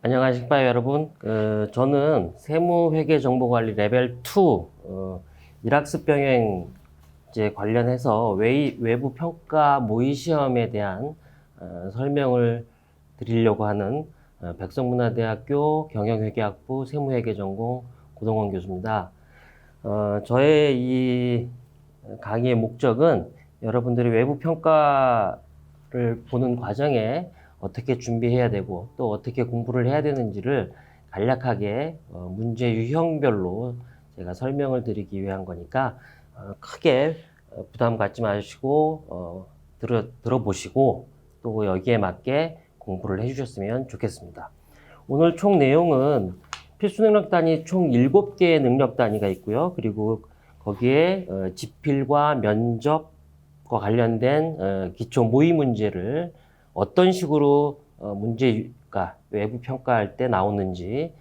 안녕하십니까 여러분. 저는 세무회계정보관리 레벨 2 일학습 병행 이제 관련해서 외부 평가 모의 시험에 대한 설명을 드리려고 하는 백성문화대학교 경영회계학부 세무회계전공 고동원 교수입니다. 저의 이 강의의 목적은 여러분들이 외부 평가를 보는 과정에 어떻게 준비해야 되고 또 어떻게 공부를 해야 되는지를 간략하게 문제 유형별로 제가 설명을 드리기 위한 거니까 크게 부담 갖지 마시고 들어보시고 또 여기에 맞게 공부를 해주셨으면 좋겠습니다. 오늘 총 내용은 필수 능력 단위 총 7개의 능력 단위가 있고요. 그리고 거기에 지필과 면접과 관련된 기초 모의 문제를 어떤 식으로 문제가 외부 평가할 때 나오는지,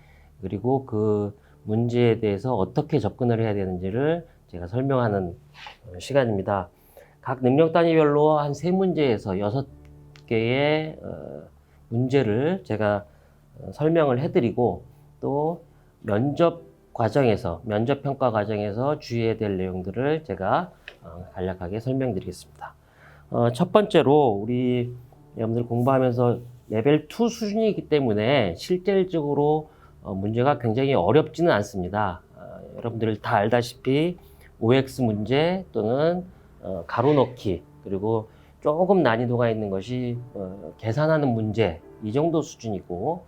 그리고 그 문제에 대해서 어떻게 접근을 해야 되는지를 제가 설명하는 시간입니다. 각 능력 단위별로 한 3문제에서 6개의 문제를 제가 설명을 해드리고, 또 면접 평가 과정에서 주의해야 될 내용들을 제가 간략하게 설명드리겠습니다. 첫 번째로 우리 여러분들 공부하면서 레벨 2 수준이기 때문에 실질적으로 문제가 굉장히 어렵지는 않습니다. 여러분들 다 알다시피 OX 문제 또는 가로 넣기, 그리고 조금 난이도가 있는 것이 계산하는 문제, 이 정도 수준이고,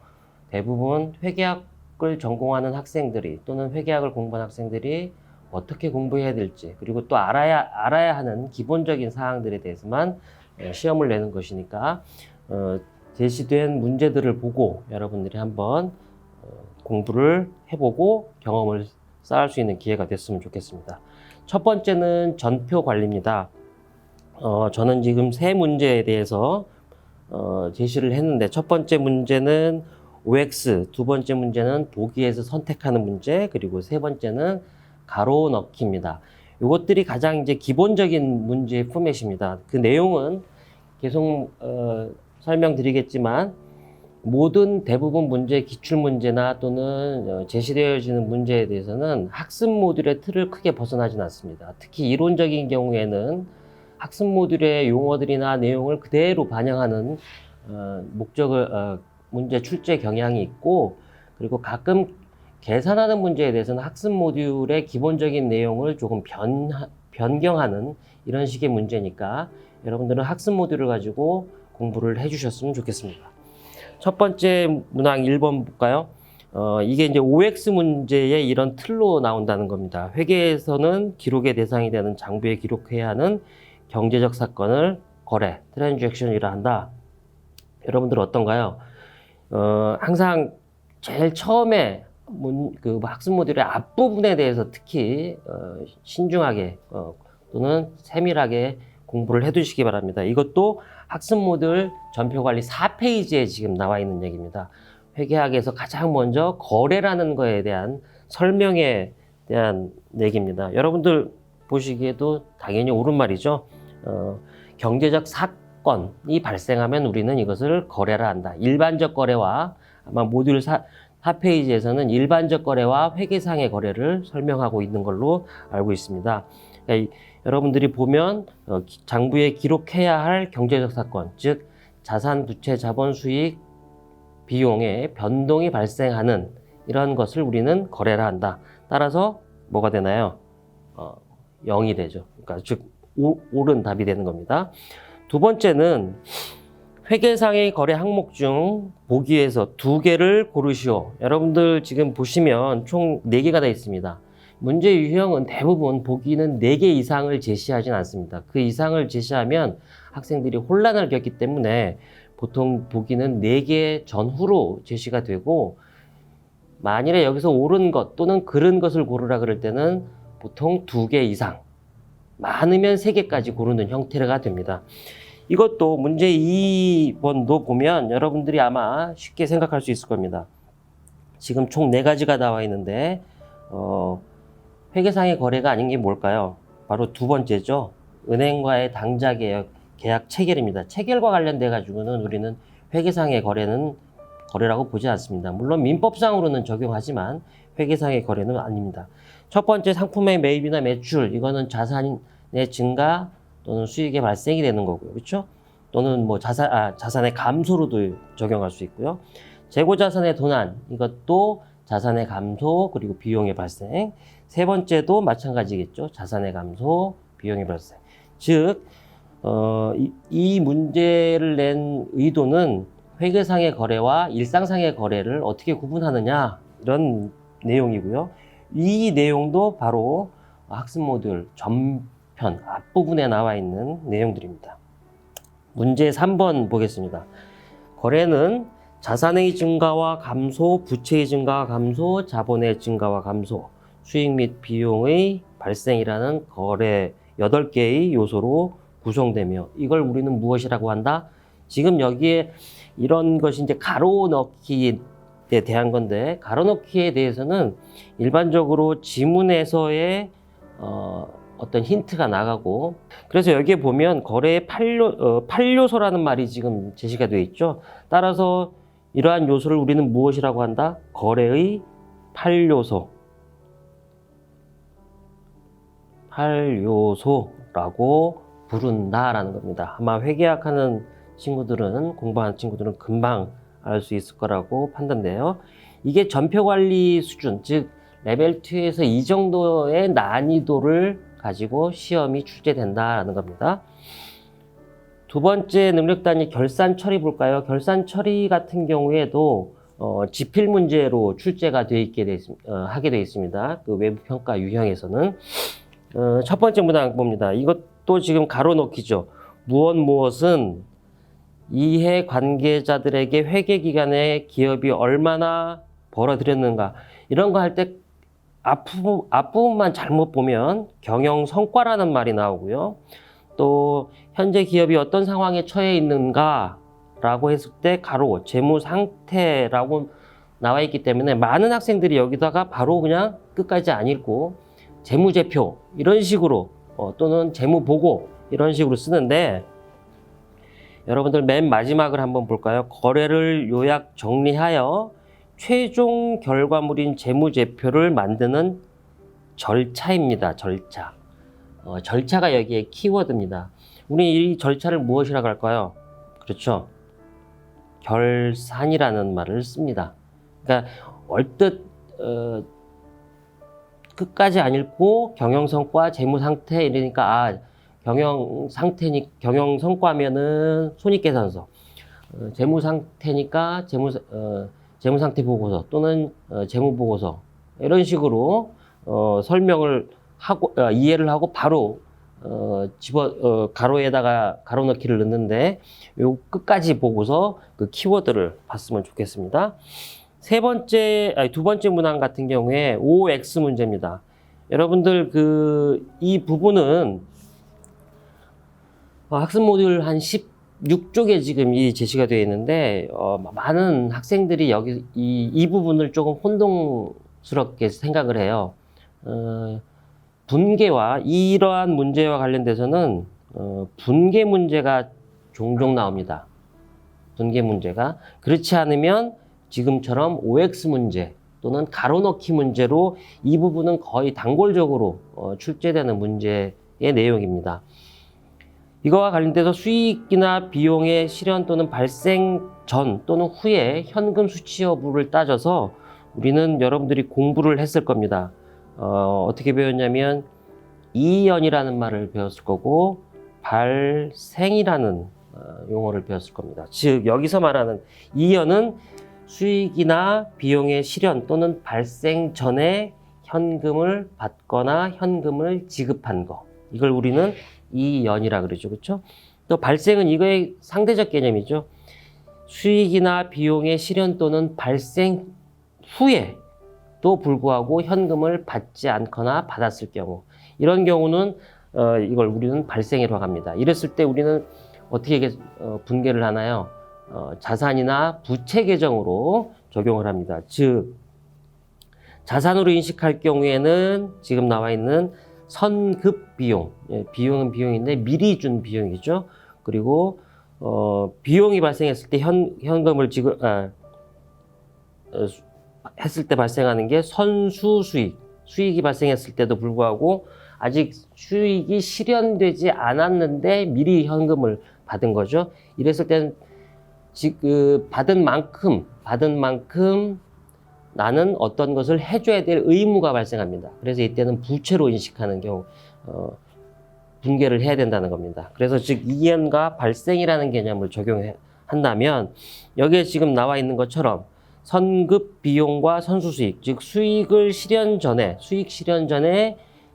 대부분 회계학을 전공하는 학생들이 또는 회계학을 공부하는 학생들이 어떻게 공부해야 될지, 그리고 또 알아야 하는 기본적인 사항들에 대해서만 시험을 내는 것이니까 제시된 문제들을 보고 여러분들이 한번 공부를 해보고 경험을 쌓을 수 있는 기회가 됐으면 좋겠습니다. 첫 번째는 전표 관리입니다. 저는 지금 3문제에 대해서 제시를 했는데, 첫 번째 문제는 OX, 두 번째 문제는 보기에서 선택하는 문제, 그리고 세 번째는 가로 넣기입니다. 이것들이 가장 이제 기본적인 문제의 포맷입니다. 그 내용은 계속 설명드리겠지만, 모든 대부분 문제, 기출문제나 또는 제시되어지는 문제에 대해서는 학습 모듈의 틀을 크게 벗어나진 않습니다. 특히 이론적인 경우에는 학습 모듈의 용어들이나 내용을 그대로 반영하는 문제 출제 경향이 있고, 그리고 가끔 계산하는 문제에 대해서는 학습 모듈의 기본적인 내용을 조금 변경하는 이런 식의 문제니까 여러분들은 학습 모듈을 가지고 공부를 해주셨으면 좋겠습니다. 첫 번째 문항 1번 볼까요? 이게 이제 OX 문제의 이런 틀로 나온다는 겁니다. 회계에서는 기록의 대상이 되는 장부에 기록해야 하는 경제적 사건을 거래, 트랜잭션이라 한다. 여러분들 어떤가요? 항상 제일 처음에 그 학습 모듈의 앞부분에 대해서 특히 신중하게 또는 세밀하게 공부를 해두시기 바랍니다. 이것도 학습 모듈 전표관리 4페이지에 지금 나와 있는 얘기입니다. 회계학에서 가장 먼저 거래라는 거에 대한 설명에 대한 얘기입니다. 여러분들 보시기에도 당연히 옳은 말이죠. 경제적 사건이 발생하면 우리는 이것을 거래라 한다. 일반적 거래와, 아마 모듈 4페이지에서는 일반적 거래와 회계상의 거래를 설명하고 있는 걸로 알고 있습니다. 그러니까 여러분들이 보면 장부에 기록해야 할 경제적 사건, 즉 자산, 부채, 자본, 수익, 비용의 변동이 발생하는 이런 것을 우리는 거래라 한다. 따라서 뭐가 되나요? 0이 되죠. 그러니까 즉 옳은 답이 되는 겁니다. 두 번째는 회계상의 거래 항목 중 보기에서 2개를 고르시오. 여러분들 지금 보시면 총 4개가 다 있습니다. 문제 유형은 대부분 보기는 4개 이상을 제시하진 않습니다. 그 이상을 제시하면 학생들이 혼란을 겪기 때문에 보통 보기는 4개 전후로 제시가 되고, 만일에 여기서 옳은 것 또는 그른 것을 고르라 그럴 때는 보통 2개 이상, 많으면 3개까지 고르는 형태가 됩니다. 이것도 문제 2번도 보면 여러분들이 아마 쉽게 생각할 수 있을 겁니다. 지금 총 4가지가 나와 있는데 회계상의 거래가 아닌 게 뭘까요? 바로 두 번째죠. 은행과의 당좌 계약 체결입니다. 체결과 관련돼 가지고는 우리는 회계상의 거래는 거래라고 보지 않습니다. 물론 민법상으로는 적용하지만 회계상의 거래는 아닙니다. 첫 번째 상품의 매입이나 매출, 이거는 자산의 증가 또는 수익의 발생이 되는 거고요. 그렇죠? 또는 뭐 자산의 감소로도 적용할 수 있고요. 재고 자산의 도난, 이것도 자산의 감소 그리고 비용의 발생. 세 번째도 마찬가지겠죠. 자산의 감소, 비용의 발생. 즉 이 문제를 낸 의도는 회계상의 거래와 일상상의 거래를 어떻게 구분하느냐, 이런 내용이고요. 이 내용도 바로 학습 모듈 전편 앞부분에 나와 있는 내용들입니다. 문제 3번 보겠습니다. 거래는 자산의 증가와 감소, 부채의 증가와 감소, 자본의 증가와 감소, 수익 및 비용의 발생이라는 거래 8개의 요소로 구성되며, 이걸 우리는 무엇이라고 한다? 지금 여기에 이런 것이 이제 가로 넣기에 대한 건데, 가로 넣기에 대해서는 일반적으로 지문에서의 어떤 힌트가 나가고, 그래서 여기에 보면 거래의 8요소라는 말이 지금 제시가 되어 있죠. 따라서 이러한 요소를 우리는 무엇이라고 한다? 거래의 8요소. 8요소라고 부른다라는 겁니다. 아마 회계학하는 친구들은, 공부하는 친구들은 금방 알 수 있을 거라고 판단돼요. 이게 전표관리 수준, 즉 레벨 2에서 이 정도의 난이도를 가지고 시험이 출제된다라는 겁니다. 두 번째 능력 단위 결산 처리 볼까요? 결산 처리 같은 경우에도 지필 문제로 출제가 하게 되어 있습니다. 그 외부 평가 유형에서는 첫 번째 문항 봅니다. 이것도 지금 가로 넣기죠. 무엇은 이해 관계자들에게 회계 기간에 기업이 얼마나 벌어들였는가, 이런 거 할 때 앞부분만 잘못 보면 경영 성과라는 말이 나오고요. 또 현재 기업이 어떤 상황에 처해 있는가 라고 했을 때 가로 재무 상태라고 나와 있기 때문에 많은 학생들이 여기다가 바로 그냥 끝까지 안 읽고 재무제표 이런 식으로 또는 재무보고 이런 식으로 쓰는데, 여러분들 맨 마지막을 한번 볼까요? 거래를 요약 정리하여 최종 결과물인 재무제표를 만드는 절차입니다. 절차. 절차가 여기에 키워드입니다. 우리 이 절차를 무엇이라고 할까요? 그렇죠. 결산이라는 말을 씁니다. 그러니까 얼뜻 끝까지 안 읽고 경영성과 재무상태 이러니까 경영성과면은 손익계산서, 재무상태니까 재무상태 보고서 또는 재무보고서, 이런 식으로 설명을 하고 이해를 하고 바로 가로에다가 가로 넣기를 넣는데, 요 끝까지 보고서 그 키워드를 봤으면 좋겠습니다. 두 번째 문항 같은 경우에 OX 문제입니다. 여러분들 이 부분은 학습 모듈 한 16쪽에 지금 이 제시가 되어 있는데, 많은 학생들이 여기 이 부분을 조금 혼동스럽게 생각을 해요. 분계와 이러한 문제와 관련돼서는 분계 문제가 종종 나옵니다. 분계 문제가. 그렇지 않으면 지금처럼 OX 문제 또는 가로 넣기 문제로 이 부분은 거의 단골적으로 출제되는 문제의 내용입니다. 이거와 관련돼서 수익이나 비용의 실현 또는 발생 전 또는 후에 현금 수치 여부를 따져서 우리는 여러분들이 공부를 했을 겁니다. 어떻게 배웠냐면 이연이라는 말을 배웠을 거고 발생이라는 용어를 배웠을 겁니다. 즉 여기서 말하는 이연은 수익이나 비용의 실현 또는 발생 전에 현금을 받거나 현금을 지급한 거, 이걸 우리는 이연이라 그러죠. 그렇죠? 또 발생은 이거의 상대적 개념이죠. 수익이나 비용의 실현 또는 발생 후에도 불구하고 현금을 받지 않거나 받았을 경우, 이런 경우는 이걸 우리는 발생이라고 합니다. 이랬을 때 우리는 어떻게 분계를 하나요? 자산이나 부채 계정으로 적용을 합니다. 즉 자산으로 인식할 경우에는 지금 나와 있는 선급 비용, 비용은 비용인데 미리 준 비용이죠. 그리고 비용이 발생했을 때 현금을 했을 때 발생하는 게 선수 수익, 수익이 발생했을 때도 불구하고 아직 수익이 실현되지 않았는데 미리 현금을 받은 거죠. 이랬을 때는 받은 만큼 나는 어떤 것을 해줘야 될 의무가 발생합니다. 그래서 이때는 부채로 인식하는 경우 분개를 해야 된다는 겁니다. 그래서 즉 이연과 발생이라는 개념을 적용한다면 여기에 지금 나와 있는 것처럼 선급 비용과 선수 수익, 즉 수익 실현 전에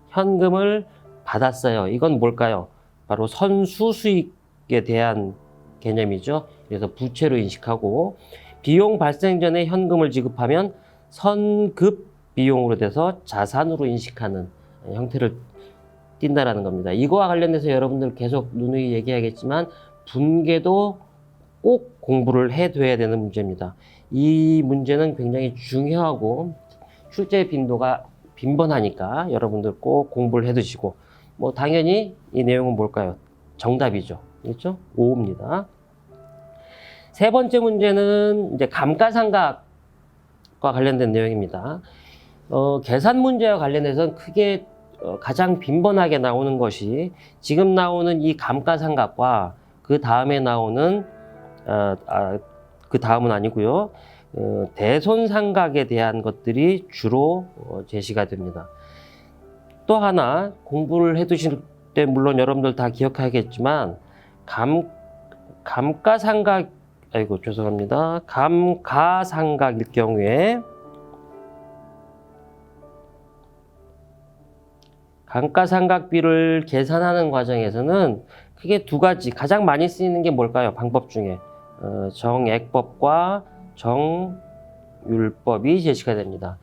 현금을 받았어요. 이건 뭘까요? 바로 선수 수익에 대한 개념이죠. 그래서 부채로 인식하고 비용 발생 전에 현금을 지급하면 선급 비용으로 돼서 자산으로 인식하는 형태를 띈다라는 겁니다. 이거와 관련해서 여러분들 계속 누누이 얘기하겠지만 분계도 꼭 공부를 해둬야 되는 문제입니다. 이 문제는 굉장히 중요하고 출제 빈도가 빈번하니까 여러분들 꼭 공부를 해두시고 뭐 당연히 이 내용은 뭘까요? 정답이죠. 그렇죠? 5입니다. 세 번째 문제는 이제 감가상각과 관련된 내용입니다. 계산 문제와 관련해서는 크게 가장 빈번하게 나오는 것이 지금 나오는 이 감가상각과 그 다음에 나오는 그 다음은 아니고요. 대손상각에 대한 것들이 주로 제시가 됩니다. 또 하나 공부를 해두실 때 물론 여러분들 다 기억하겠지만 감가상각일 경우에 감가상각비를 계산하는 과정에서는 크게 두 가지 가장 많이 쓰이는 게 뭘까요? 방법 중에 정액법과 정율법이 제시가 됩니다.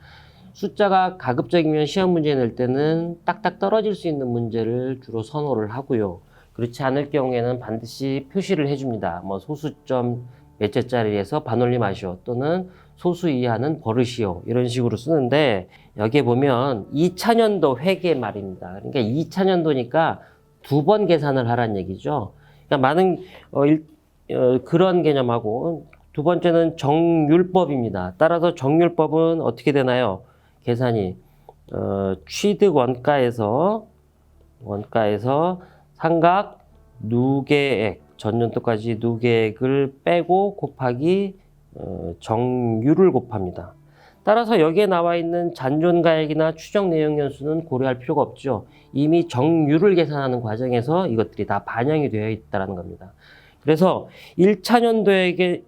숫자가 가급적이면 시험 문제 낼 때는 딱딱 떨어질 수 있는 문제를 주로 선호를 하고요. 그렇지 않을 경우에는 반드시 표시를 해줍니다. 뭐 소수점 몇째 자리에서 반올림하시오 또는 소수 이하는 버릇이요 이런 식으로 쓰는데 여기에 보면 2차년도 회계 말입니다. 그러니까 2차년도니까 두 번 계산을 하라는 얘기죠. 그러니까 많은 그런 개념하고 두 번째는 정율법입니다. 따라서 정율법은 어떻게 되나요? 계산이 취득 원가에서 상각 누계액 전년도까지 누계액을 빼고 곱하기 정율을 곱합니다. 따라서 여기에 나와 있는 잔존가액이나 추정 내용 연수는 고려할 필요가 없죠. 이미 정율을 계산하는 과정에서 이것들이 다 반영이 되어 있다는 겁니다. 그래서 1차년도인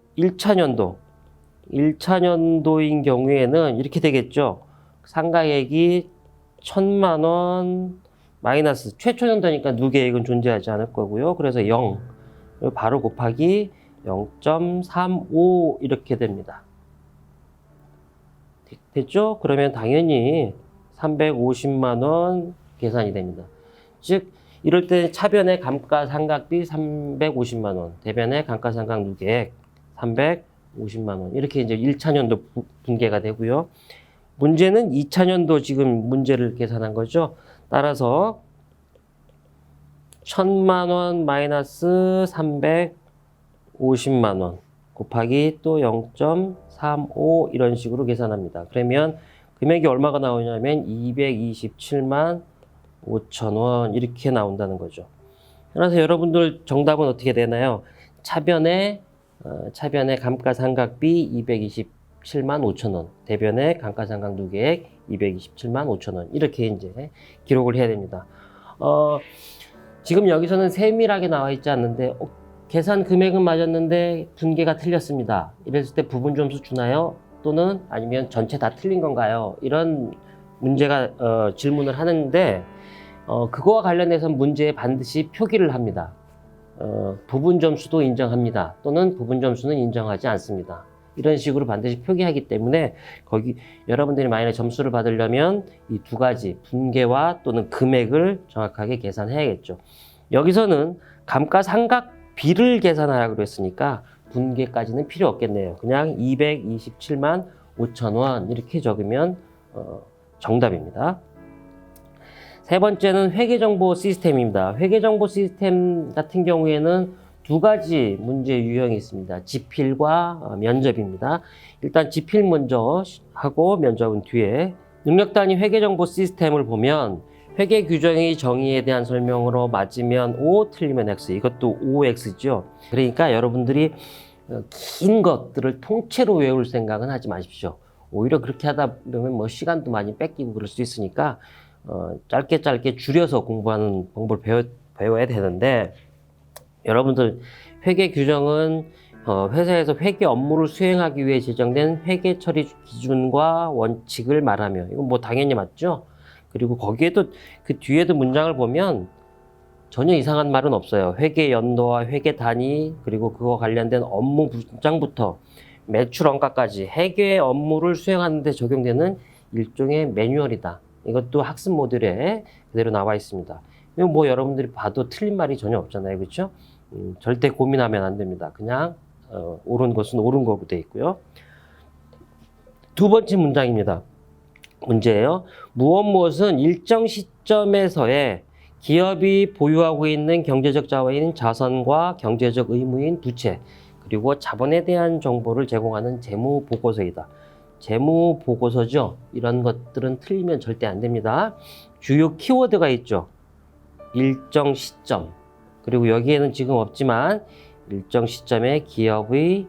경우에는 이렇게 되겠죠. 상가액이 1,000만 원 마이너스 최초 년도니까 누계액은 존재하지 않을 거고요. 그래서 0 바로 곱하기 0.35 이렇게 됩니다. 됐죠? 그러면 당연히 350만 원 계산이 됩니다. 즉 이럴 때 차변의 감가상각비 350만 원, 대변의 감가상각 누계액 350만 원 이렇게 이제 1차년도 분계가 되고요. 문제는 2차년도 지금 문제를 계산한 거죠. 따라서 1,000만 원 마이너스 350만 원 곱하기 또 0.35 이런 식으로 계산합니다. 그러면 금액이 얼마가 나오냐면 227만 5천 원 이렇게 나온다는 거죠. 그래서 여러분들 정답은 어떻게 되나요? 차변의 감가상각비 227만 5천 원, 대변의 감가상각 누계액 227만 5천 원 이렇게 이제 기록을 해야 됩니다. 지금 여기서는 세밀하게 나와 있지 않는데 계산 금액은 맞았는데 분계가 틀렸습니다. 이랬을 때 부분 점수 주나요? 또는 아니면 전체 다 틀린 건가요? 이런 문제가 질문을 하는데 그거와 관련해서 문제에 반드시 표기를 합니다. 부분 점수도 인정합니다. 또는 부분 점수는 인정하지 않습니다. 이런 식으로 반드시 표기하기 때문에 거기 여러분들이 만약에 점수를 받으려면 이 두 가지 분계와 또는 금액을 정확하게 계산해야겠죠. 여기서는 감가상각비를 계산하라고 했으니까 분계까지는 필요 없겠네요. 그냥 227만 5천 원 이렇게 적으면 정답입니다. 세 번째는 회계정보 시스템입니다. 회계정보 시스템 같은 경우에는 두 가지 문제 유형이 있습니다. 지필과 면접입니다. 일단 지필 먼저 하고 면접은 뒤에. 능력 단위 회계 정보 시스템을 보면 회계 규정의 정의에 대한 설명으로 맞으면 O, 틀리면 X. 이것도 OX죠. 그러니까 여러분들이 긴 것들을 통째로 외울 생각은 하지 마십시오. 오히려 그렇게 하다 보면 뭐 시간도 많이 뺏기고 그럴 수 있으니까 짧게 줄여서 공부하는 방법을 배워야 되는데, 여러분들 회계 규정은 회사에서 회계 업무를 수행하기 위해 제정된 회계 처리 기준과 원칙을 말하며, 이건 뭐 당연히 맞죠? 그리고 거기에도 그 뒤에도 문장을 보면 전혀 이상한 말은 없어요. 회계 연도와 회계 단위, 그리고 그거 관련된 업무 문장부터 매출 원가까지 회계 업무를 수행하는 데 적용되는 일종의 매뉴얼이다. 이것도 학습 모듈에 그대로 나와 있습니다. 이건 뭐 여러분들이 봐도 틀린 말이 전혀 없잖아요. 그렇죠? 절대 고민하면 안 됩니다. 그냥 옳은 것은 옳은 거로 되어 있고요. 두 번째 문장입니다. 문제예요. 무엇은 일정 시점에서의 기업이 보유하고 있는 경제적 자원인 자산과 경제적 의무인 부채, 그리고 자본에 대한 정보를 제공하는 재무보고서이다. 재무보고서죠. 이런 것들은 틀리면 절대 안 됩니다. 주요 키워드가 있죠. 일정 시점. 그리고 여기에는 지금 없지만 일정 시점에 기업의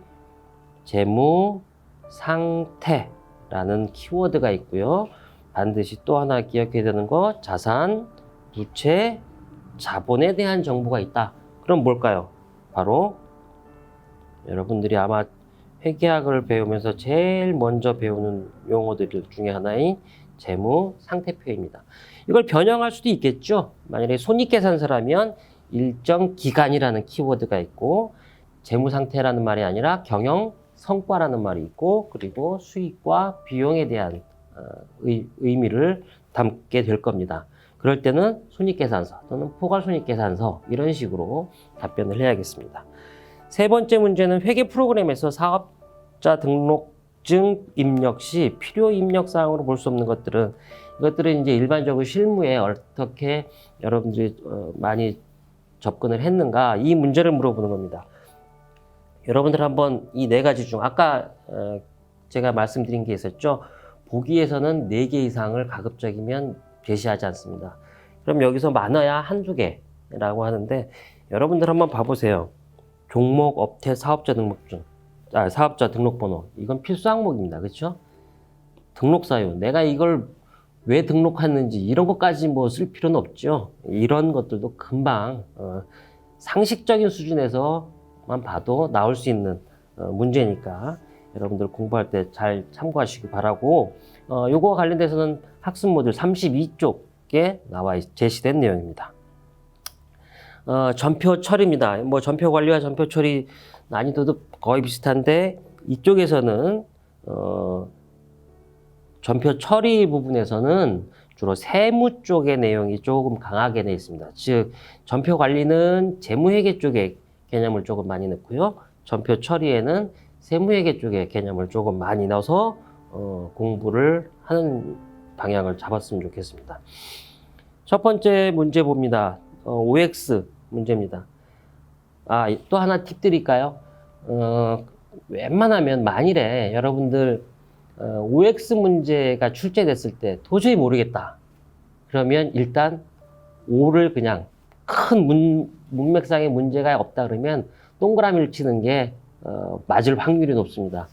재무 상태라는 키워드가 있고요. 반드시 또 하나 기억해야 되는 거, 자산, 부채, 자본에 대한 정보가 있다. 그럼 뭘까요? 바로 여러분들이 아마 회계학을 배우면서 제일 먼저 배우는 용어들 중에 하나인 재무 상태표입니다. 이걸 변형할 수도 있겠죠. 만약에 손익계산서라면 일정 기간이라는 키워드가 있고, 재무 상태라는 말이 아니라 경영 성과라는 말이 있고, 그리고 수익과 비용에 대한 의미를 담게 될 겁니다. 그럴 때는 손익계산서 또는 포괄손익계산서, 이런 식으로 답변을 해야겠습니다. 세 번째 문제는 회계 프로그램에서 사업자 등록증 입력 시 필요 입력 사항으로 볼 수 없는 것들은, 이것들은 이제 일반적으로 실무에 어떻게 여러분들이 많이 접근을 했는가, 이 문제를 물어보는 겁니다. 여러분들 한번 이 네 가지 중 아까 제가 말씀드린 게 있었죠. 보기에서는 4개 이상을 가급적이면 제시하지 않습니다. 그럼 여기서 많아야 한두 개라고 하는데, 여러분들 한번 봐보세요. 종목, 업태, 사업자 등록증, 사업자 등록번호, 이건 필수 항목입니다. 그렇죠? 등록사유, 내가 이걸 왜 등록했는지 이런 것까지 뭐 쓸 필요는 없죠. 이런 것들도 금방 상식적인 수준에서만 봐도 나올 수 있는 문제니까 여러분들 공부할 때 잘 참고하시기 바라고, 요거와 관련돼서는 학습 모듈 32쪽에 제시된 내용입니다. 전표 처리입니다. 뭐 전표 관리와 전표 처리 난이도도 거의 비슷한데, 이쪽에서는 전표 처리 부분에서는 주로 세무 쪽의 내용이 조금 강하게 되어 있습니다. 즉, 전표 관리는 재무회계 쪽의 개념을 조금 많이 넣고요. 전표 처리에는 세무회계 쪽의 개념을 조금 많이 넣어서 공부를 하는 방향을 잡았으면 좋겠습니다. 첫 번째 문제 봅니다. OX 문제입니다. 또 하나 팁 드릴까요? 웬만하면 만일에 여러분들 OX 문제가 출제됐을 때 도저히 모르겠다. 그러면 일단 O를 그냥 큰 문맥상의 문제가 없다 그러면 동그라미를 치는 게 맞을 확률이 높습니다.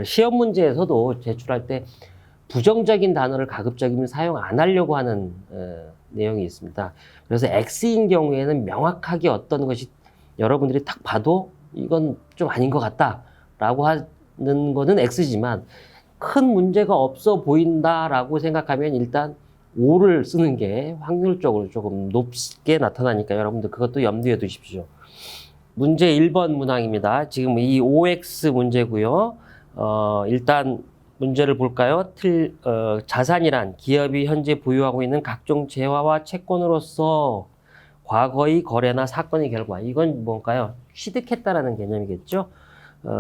시험 문제에서도 제출할 때 부정적인 단어를 가급적이면 사용 안 하려고 하는 내용이 있습니다. 그래서 X인 경우에는 명확하게 어떤 것이 여러분들이 딱 봐도 이건 좀 아닌 것 같다 라고 하는 거는 X지만, 큰 문제가 없어 보인다라고 생각하면 일단 O를 쓰는 게 확률적으로 조금 높게 나타나니까 여러분들 그것도 염두에 두십시오. 문제 1번 문항입니다. 지금 이 OX 문제고요. 일단 문제를 볼까요? 자산이란 기업이 현재 보유하고 있는 각종 재화와 채권으로서 과거의 거래나 사건의 결과, 이건 뭔가요? 취득했다라는 개념이겠죠.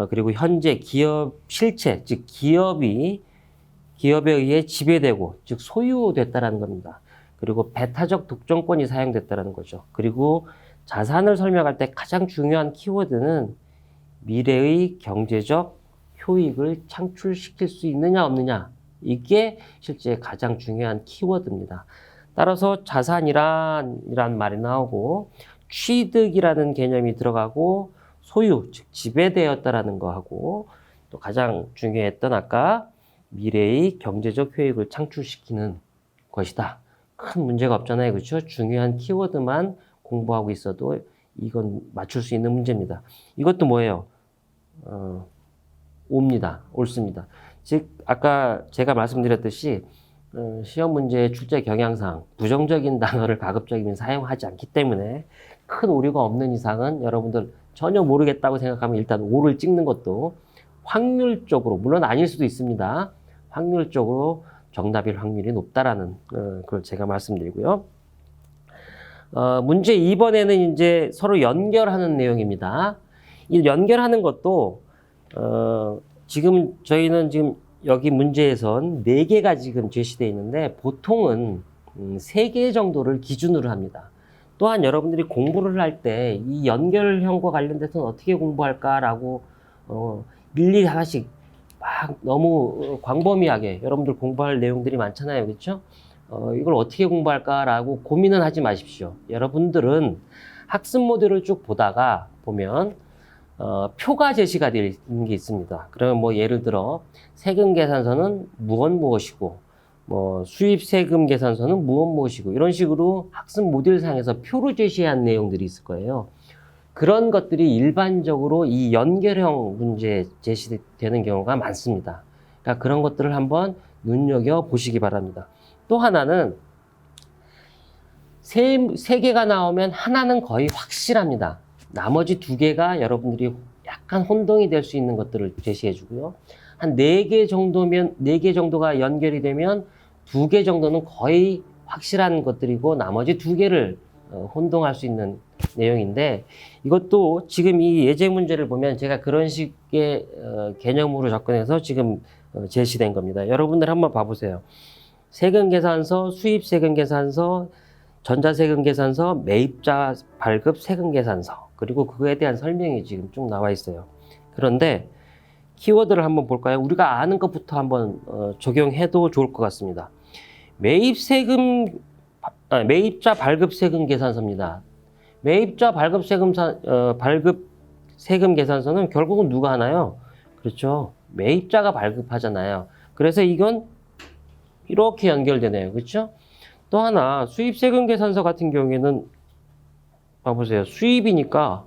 그리고 현재 기업 실체, 즉 기업에 의해 지배되고, 즉 소유됐다라는 겁니다. 그리고 배타적 독점권이 사용됐다라는 거죠. 그리고 자산을 설명할 때 가장 중요한 키워드는 미래의 경제적 효익을 창출시킬 수 있느냐 없느냐, 이게 실제 가장 중요한 키워드입니다. 따라서 자산이란 말이 나오고 취득이라는 개념이 들어가고 소유, 즉 지배되었다라는 거하고 또 가장 중요했던 아까 미래의 경제적 효익을 창출시키는 것이다. 큰 문제가 없잖아요. 그렇죠? 중요한 키워드만 공부하고 있어도 이건 맞출 수 있는 문제입니다. 이것도 뭐예요? 옳습니다. 즉 아까 제가 말씀드렸듯이 시험 문제의 출제 경향상 부정적인 단어를 가급적이면 사용하지 않기 때문에 큰 오류가 없는 이상은 여러분들 전혀 모르겠다고 생각하면 일단 O를 찍는 것도 확률적으로, 물론 아닐 수도 있습니다. 확률적으로 정답일 확률이 높다라는 걸 제가 말씀드리고요. 문제 2번에는 이제 서로 연결하는 내용입니다. 이 연결하는 것도 지금 저희는 지금 여기 문제에선 4개가 지금 제시되어 있는데 보통은 3개 정도를 기준으로 합니다. 또한 여러분들이 공부를 할 때 이 연결형과 관련돼서는 어떻게 공부할까라고 일일이 하나씩 막 너무 광범위하게 여러분들 공부할 내용들이 많잖아요. 그렇죠? 이걸 어떻게 공부할까라고 고민은 하지 마십시오. 여러분들은 학습 모듈을 쭉 보다가 보면 표가 제시가 되어 있는 게 있습니다. 그러면 뭐 예를 들어 세금 계산서는 무엇이고 뭐 수입 세금 계산서는 무엇이고 이런 식으로 학습 모듈상에서 표로 제시한 내용들이 있을 거예요. 그런 것들이 일반적으로 이 연결형 문제에 제시되는 경우가 많습니다. 그러니까 그런 것들을 한번 눈여겨 보시기 바랍니다. 또 하나는 세 개가 나오면 하나는 거의 확실합니다. 나머지 2개가 여러분들이 약간 혼동이 될 수 있는 것들을 제시해 주고요. 한 4개 정도면, 4개 정도가 연결이 되면 2개 정도는 거의 확실한 것들이고 나머지 2개를 혼동할 수 있는 내용인데, 이것도 지금 이 예제 문제를 보면 제가 그런 식의 개념으로 접근해서 지금 제시된 겁니다. 여러분들 한번 봐보세요. 세금계산서, 수입세금계산서, 전자세금계산서, 매입자 발급 세금계산서, 그리고 그거에 대한 설명이 지금 쭉 나와 있어요. 그런데 키워드를 한번 볼까요? 우리가 아는 것부터 한번 적용해도 좋을 것 같습니다. 매입자 발급 세금 계산서입니다. 매입자 발급 세금 계산서는 결국은 누가 하나요? 그렇죠. 매입자가 발급하잖아요. 그래서 이건 이렇게 연결되네요. 그렇죠? 또 하나 수입세금 계산서 같은 경우에는 봐보세요. 수입이니까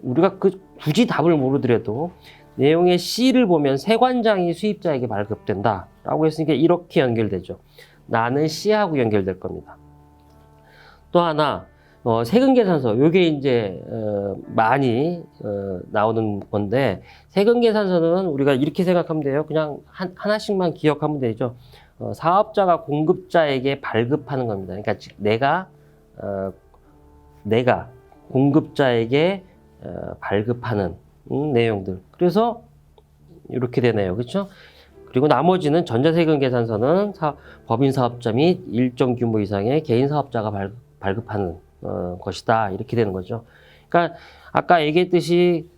우리가 굳이 답을 모르더라도 내용의 C를 보면 세관장이 수입자에게 발급된다 라고 했으니까 이렇게 연결되죠. 나는 C하고 연결될 겁니다. 또 하나 세금계산서, 이게 이제 많이 나오는 건데, 세금계산서는 우리가 이렇게 생각하면 돼요. 그냥 하나씩만 기억하면 되죠. 사업자가 공급자에게 발급하는 겁니다. 그러니까 즉 내가 공급자에게 발급하는 내용들. 그래서 이렇게 되네요. 그렇죠? 그리고 나머지는 전자세금 계산서는 법인 사업자 및 일정 규모 이상의 개인 사업자가 발급하는 것이다. 이렇게 되는 거죠. 그러니까 아까 얘기했듯이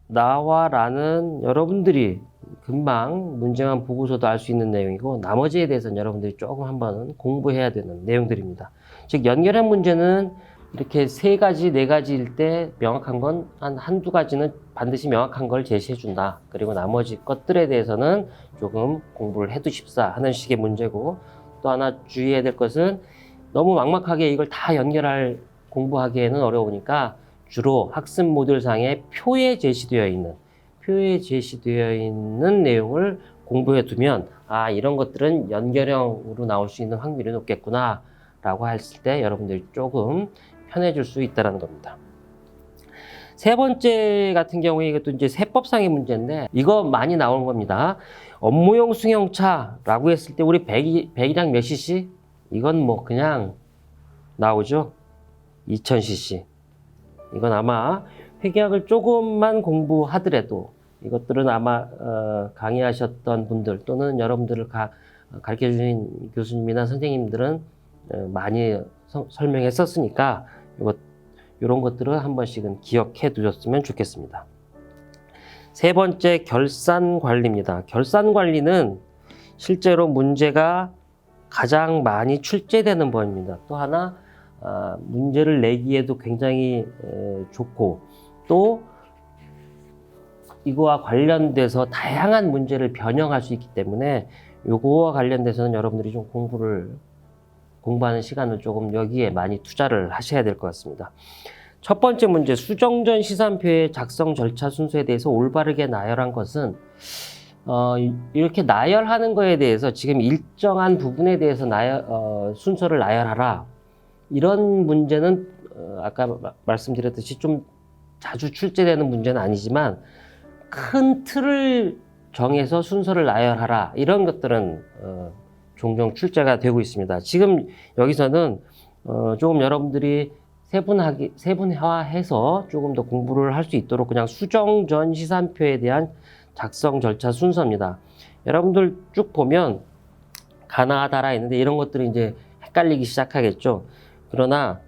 나와라는 여러분들이 금방 문제만 보고서도 알 수 있는 내용이고, 나머지에 대해서는 여러분들이 조금 한번 공부해야 되는 내용들입니다. 즉 연결한 문제는 이렇게 3가지, 4가지일 때 명확한 건 한두 가지는 반드시 명확한 걸 제시해 준다. 그리고 나머지 것들에 대해서는 조금 공부를 해 두십사 하는 식의 문제고, 또 하나 주의해야 될 것은 너무 막막하게 이걸 다 공부하기에는 어려우니까 주로 학습 모듈상에 표에 제시되어 있는 내용을 공부해 두면 이런 것들은 연결형으로 나올 수 있는 확률이 높겠구나 라고 했을 때 여러분들이 조금 편해질 수 있다는 겁니다. 3번째 같은 경우에 이것도 이제 세법상의 문제인데, 이거 많이 나오는 겁니다. 업무용 승용차라고 했을 때 우리 배기량 몇 cc? 이건 뭐 그냥 나오죠. 2000cc. 이건 아마 회계학을 조금만 공부하더라도 이것들은 아마 강의하셨던 분들 또는 여러분들을 가르쳐 주신 교수님이나 선생님들은 많이 설명했었으니까 이런 것들을 한 번씩은 기억해 두셨으면 좋겠습니다. 세 번째, 결산 관리입니다. 결산 관리는 실제로 문제가 가장 많이 출제되는 번입니다. 또 하나 문제를 내기에도 굉장히 좋고, 또 이거와 관련돼서 다양한 문제를 변형할 수 있기 때문에 요거와 관련돼서는 여러분들이 좀 공부하는 시간을 조금 여기에 많이 투자를 하셔야 될 것 같습니다. 첫 번째 문제, 수정 전 시산표의 작성 절차 순서에 대해서 올바르게 나열한 것은 이렇게 나열하는 거에 대해서 지금 일정한 부분에 대해서 순서를 나열하라, 이런 문제는 아까 말씀드렸듯이 좀 자주 출제되는 문제는 아니지만, 큰 틀을 정해서 순서를 나열하라, 이런 것들은 종종 출제가 되고 있습니다. 지금 여기서는 조금 여러분들이 세분화해서 조금 더 공부를 할 수 있도록 그냥 수정 전 시산표에 대한 작성 절차 순서입니다. 여러분들 쭉 보면 가나다라 있는데 이런 것들이 이제 헷갈리기 시작하겠죠. 그러나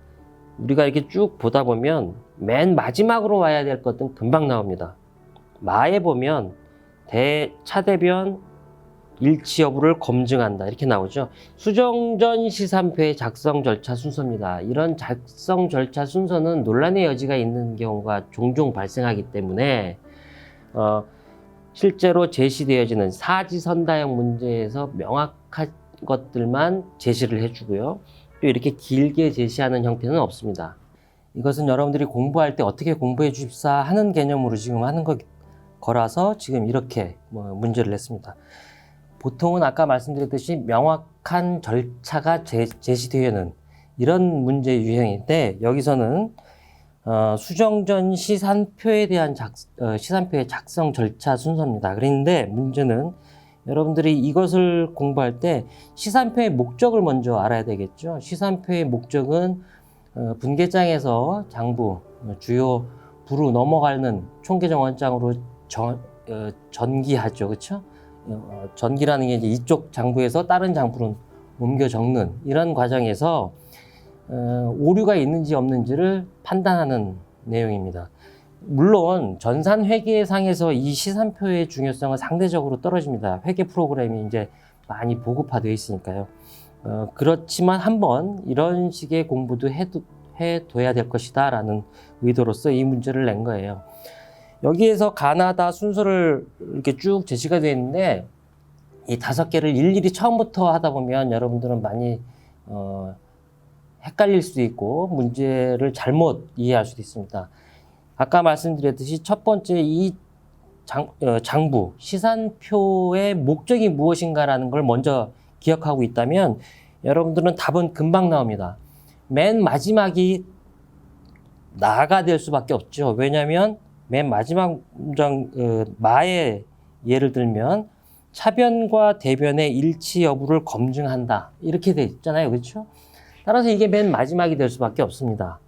우리가 이렇게 쭉 보다 보면 맨 마지막으로 와야 될 것은 금방 나옵니다. 마에 보면 차대변 일치 여부를 검증한다, 이렇게 나오죠. 수정 전 시산표의 작성 절차 순서입니다. 이런 작성 절차 순서는 논란의 여지가 있는 경우가 종종 발생하기 때문에 실제로 제시되어지는 사지선다형 문제에서 명확한 것들만 제시를 해주고요. 또 이렇게 길게 제시하는 형태는 없습니다. 이것은 여러분들이 공부할 때 어떻게 공부해 주십사 하는 개념으로 지금 하는 거라서 지금 이렇게 문제를 냈습니다. 보통은 아까 말씀드렸듯이 명확한 절차가 제시되는 이런 문제 유형인데, 여기서는 수정 전 시산표에 대한 시산표의 작성 절차 순서입니다. 그런데 문제는 여러분들이 이것을 공부할 때 시산표의 목적을 먼저 알아야 되겠죠. 시산표의 목적은 분계장에서 장부, 주요 부로 넘어가는 총계정 원장으로 전기하죠. 그렇죠? 전기라는 게 이제 이쪽 장부에서 다른 장부로 옮겨 적는 이런 과정에서 오류가 있는지 없는지를 판단하는 내용입니다. 물론 전산 회계상에서 이 시산표의 중요성은 상대적으로 떨어집니다. 회계 프로그램이 이제 많이 보급화되어 있으니까요. 그렇지만 한번 이런 식의 공부도 해둬야 될 것이다 라는 의도로서 이 문제를 낸 거예요. 여기에서 가나다 순서를 이렇게 쭉 제시가 되어 있는데, 이 5개를 일일이 처음부터 하다 보면 여러분들은 많이 헷갈릴 수도 있고 문제를 잘못 이해할 수도 있습니다. 아까 말씀드렸듯이 첫 번째 이 장부, 시산표의 목적이 무엇인가라는 걸 먼저 기억하고 있다면 여러분들은 답은 금방 나옵니다. 맨 마지막이 나가 될 수밖에 없죠. 왜냐하면 맨 마지막 문장 마의 예를 들면 차변과 대변의 일치 여부를 검증한다, 이렇게 돼 있잖아요. 그렇죠? 따라서 이게 맨 마지막이 될 수밖에 없습니다.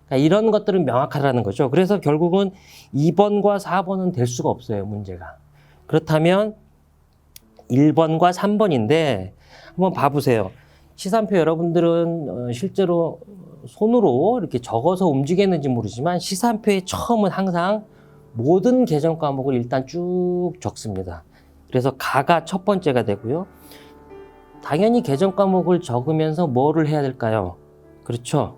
그러니까 이런 것들은 명확하다는 거죠. 그래서 결국은 2번과 4번은 될 수가 없어요, 문제가. 그렇다면 1번과 3번인데 한번 봐보세요. 시산표 여러분들은 실제로 손으로 이렇게 적어서 움직였는지 모르지만 시산표의 처음은 항상 모든 계정 과목을 일단 쭉 적습니다. 그래서 가가 첫 번째가 되고요. 당연히 계정 과목을 적으면서 뭐를 해야 될까요? 그렇죠.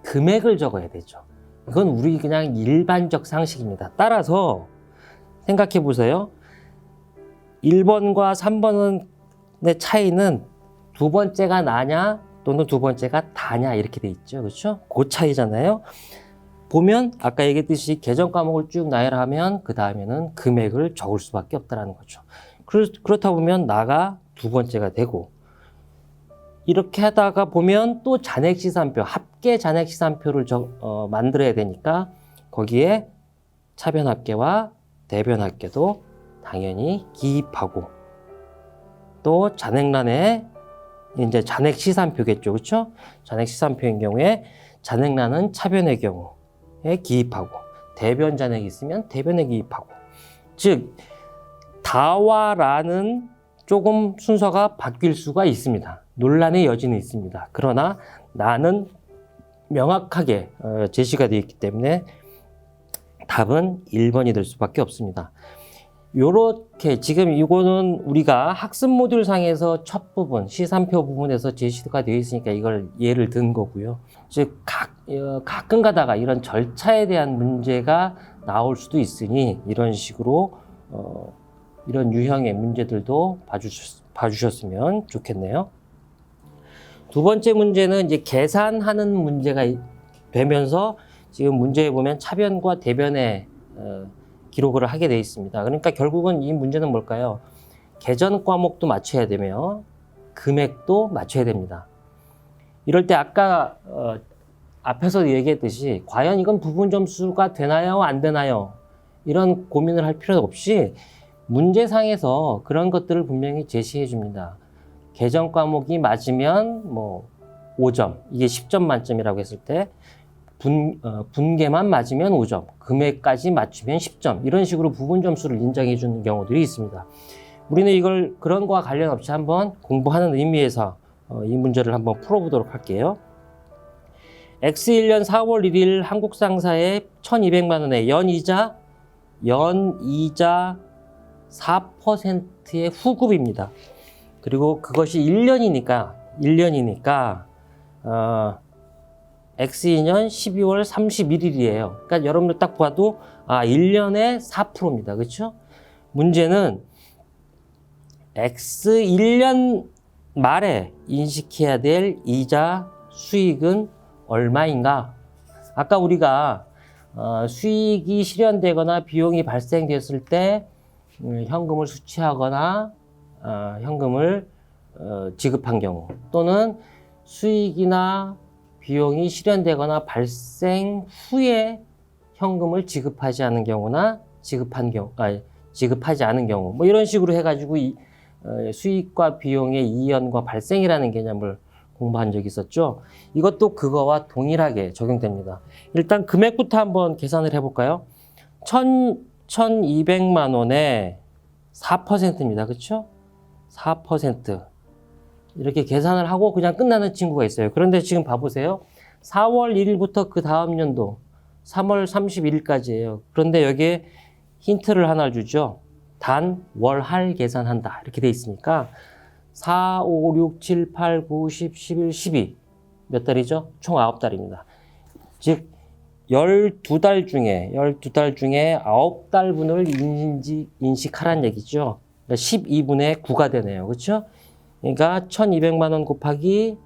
금액을 적어야 되죠. 이건 우리 그냥 일반적 상식입니다. 따라서 생각해 보세요. 1번과 3번의 차이는 두 번째가 나냐 또는 두 번째가 다냐, 이렇게 돼 있죠. 그렇죠? 그 차이잖아요. 보면 아까 얘기했듯이 계정 과목을 쭉 나열하면 그 다음에는 금액을 적을 수밖에 없다는 거죠. 그렇다 보면 나가 두 번째가 되고, 이렇게 하다가 보면 또 잔액시산표, 합계 잔액시산표를 만들어야 되니까 거기에 차변합계와 대변합계도 당연히 기입하고, 또 잔액란에 이제 잔액시산표겠죠. 그렇죠? 잔액시산표인 경우에 잔액란은 차변의 경우에 기입하고, 대변 잔액이 있으면 대변에 기입하고, 즉 다와 라는 조금 순서가 바뀔 수가 있습니다. 논란의 여지는 있습니다. 그러나 나는 명확하게 제시가 되어 있기 때문에 답은 1번이 될 수밖에 없습니다. 요렇게 지금 이거는 우리가 학습 모듈 상에서 첫 부분 시산표 부분에서 제시가 되어 있으니까 이걸 예를 든 거고요. 즉 가끔 가다가 이런 절차에 대한 문제가 나올 수도 있으니 이런 식으로 이런 유형의 문제들도 봐주셨으면 좋겠네요. 두 번째 문제는 이제 계산하는 문제가 되면서 지금 문제에 보면 차변과 대변의 기록을 하게 되어 있습니다. 그러니까 결국은 이 문제는 뭘까요? 계전 과목도 맞춰야 되며 금액도 맞춰야 됩니다. 이럴 때 아까 앞에서 얘기했듯이 과연 이건 부분 점수가 되나요? 안 되나요? 이런 고민을 할 필요 없이 문제상에서 그런 것들을 분명히 제시해 줍니다. 계전 과목이 맞으면 뭐 5점, 이게 10점 만점이라고 했을 때 분계만 맞으면 5점, 금액까지 맞추면 10점, 이런 식으로 부분 점수를 인정해 주는 경우들이 있습니다. 우리는 이걸 그런 거와 관련 없이 한번 공부하는 의미에서 이 문제를 한번 풀어보도록 할게요. X1년 4월 1일 한국상사에 1,200만 원의 연이자 4%의 후급입니다. 그리고 그것이 1년이니까 X2년 12월 31일이에요. 그러니까 여러분들 딱 봐도 1년에 4%입니다. 그렇죠? 문제는 X1년 말에 인식해야 될 이자 수익은 얼마인가? 아까 우리가 수익이 실현되거나 비용이 발생됐을 때 현금을 수취하거나 현금을 지급한 경우, 또는 수익이나 비용이 실현되거나 발생 후에 현금을 지급하지 않은 경우나 지급하지 않은 경우, 뭐 이런 식으로 해가지고 수익과 비용의 이연과 발생이라는 개념을 공부한 적이 있었죠. 이것도 그거와 동일하게 적용됩니다. 일단 금액부터 한번 계산을 해볼까요? 1,200만 원에 4%입니다. 그렇죠? 4%. 이렇게 계산을 하고 그냥 끝나는 친구가 있어요. 그런데 지금 봐보세요. 4월 1일부터 그 다음 연도 3월 31일까지예요. 그런데 여기에 힌트를 하나 주죠. 단, 월, 할 계산한다. 이렇게 돼 있으니까 4, 5, 6, 7, 8, 9, 10, 11, 12. 몇 달이죠? 총 9달입니다. 즉 12달 중에 9달분을 인식하란 얘기죠. 그러니까 12분의 9가 되네요. 그렇죠? 그러니까 1,200만 원 곱하기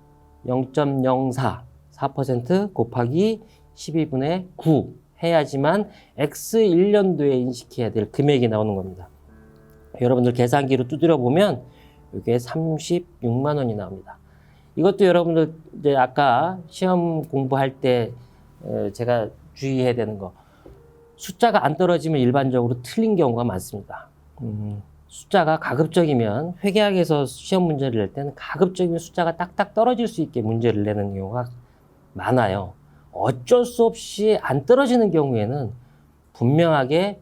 0.04, 4% 곱하기 12분의 9 해야지만 X1년도에 인식해야 될 금액이 나오는 겁니다. 여러분들 계산기로 두드려 보면 이게 36만 원이 나옵니다. 이것도 여러분들 이제 아까 시험 공부할 때 제가 주의해야 되는 거, 숫자가 안 떨어지면 일반적으로 틀린 경우가 많습니다. 숫자가 가급적이면 회계학에서 시험 문제를 낼 때는 가급적이면 숫자가 딱딱 떨어질 수 있게 문제를 내는 경우가 많아요. 어쩔 수 없이 안 떨어지는 경우에는 분명하게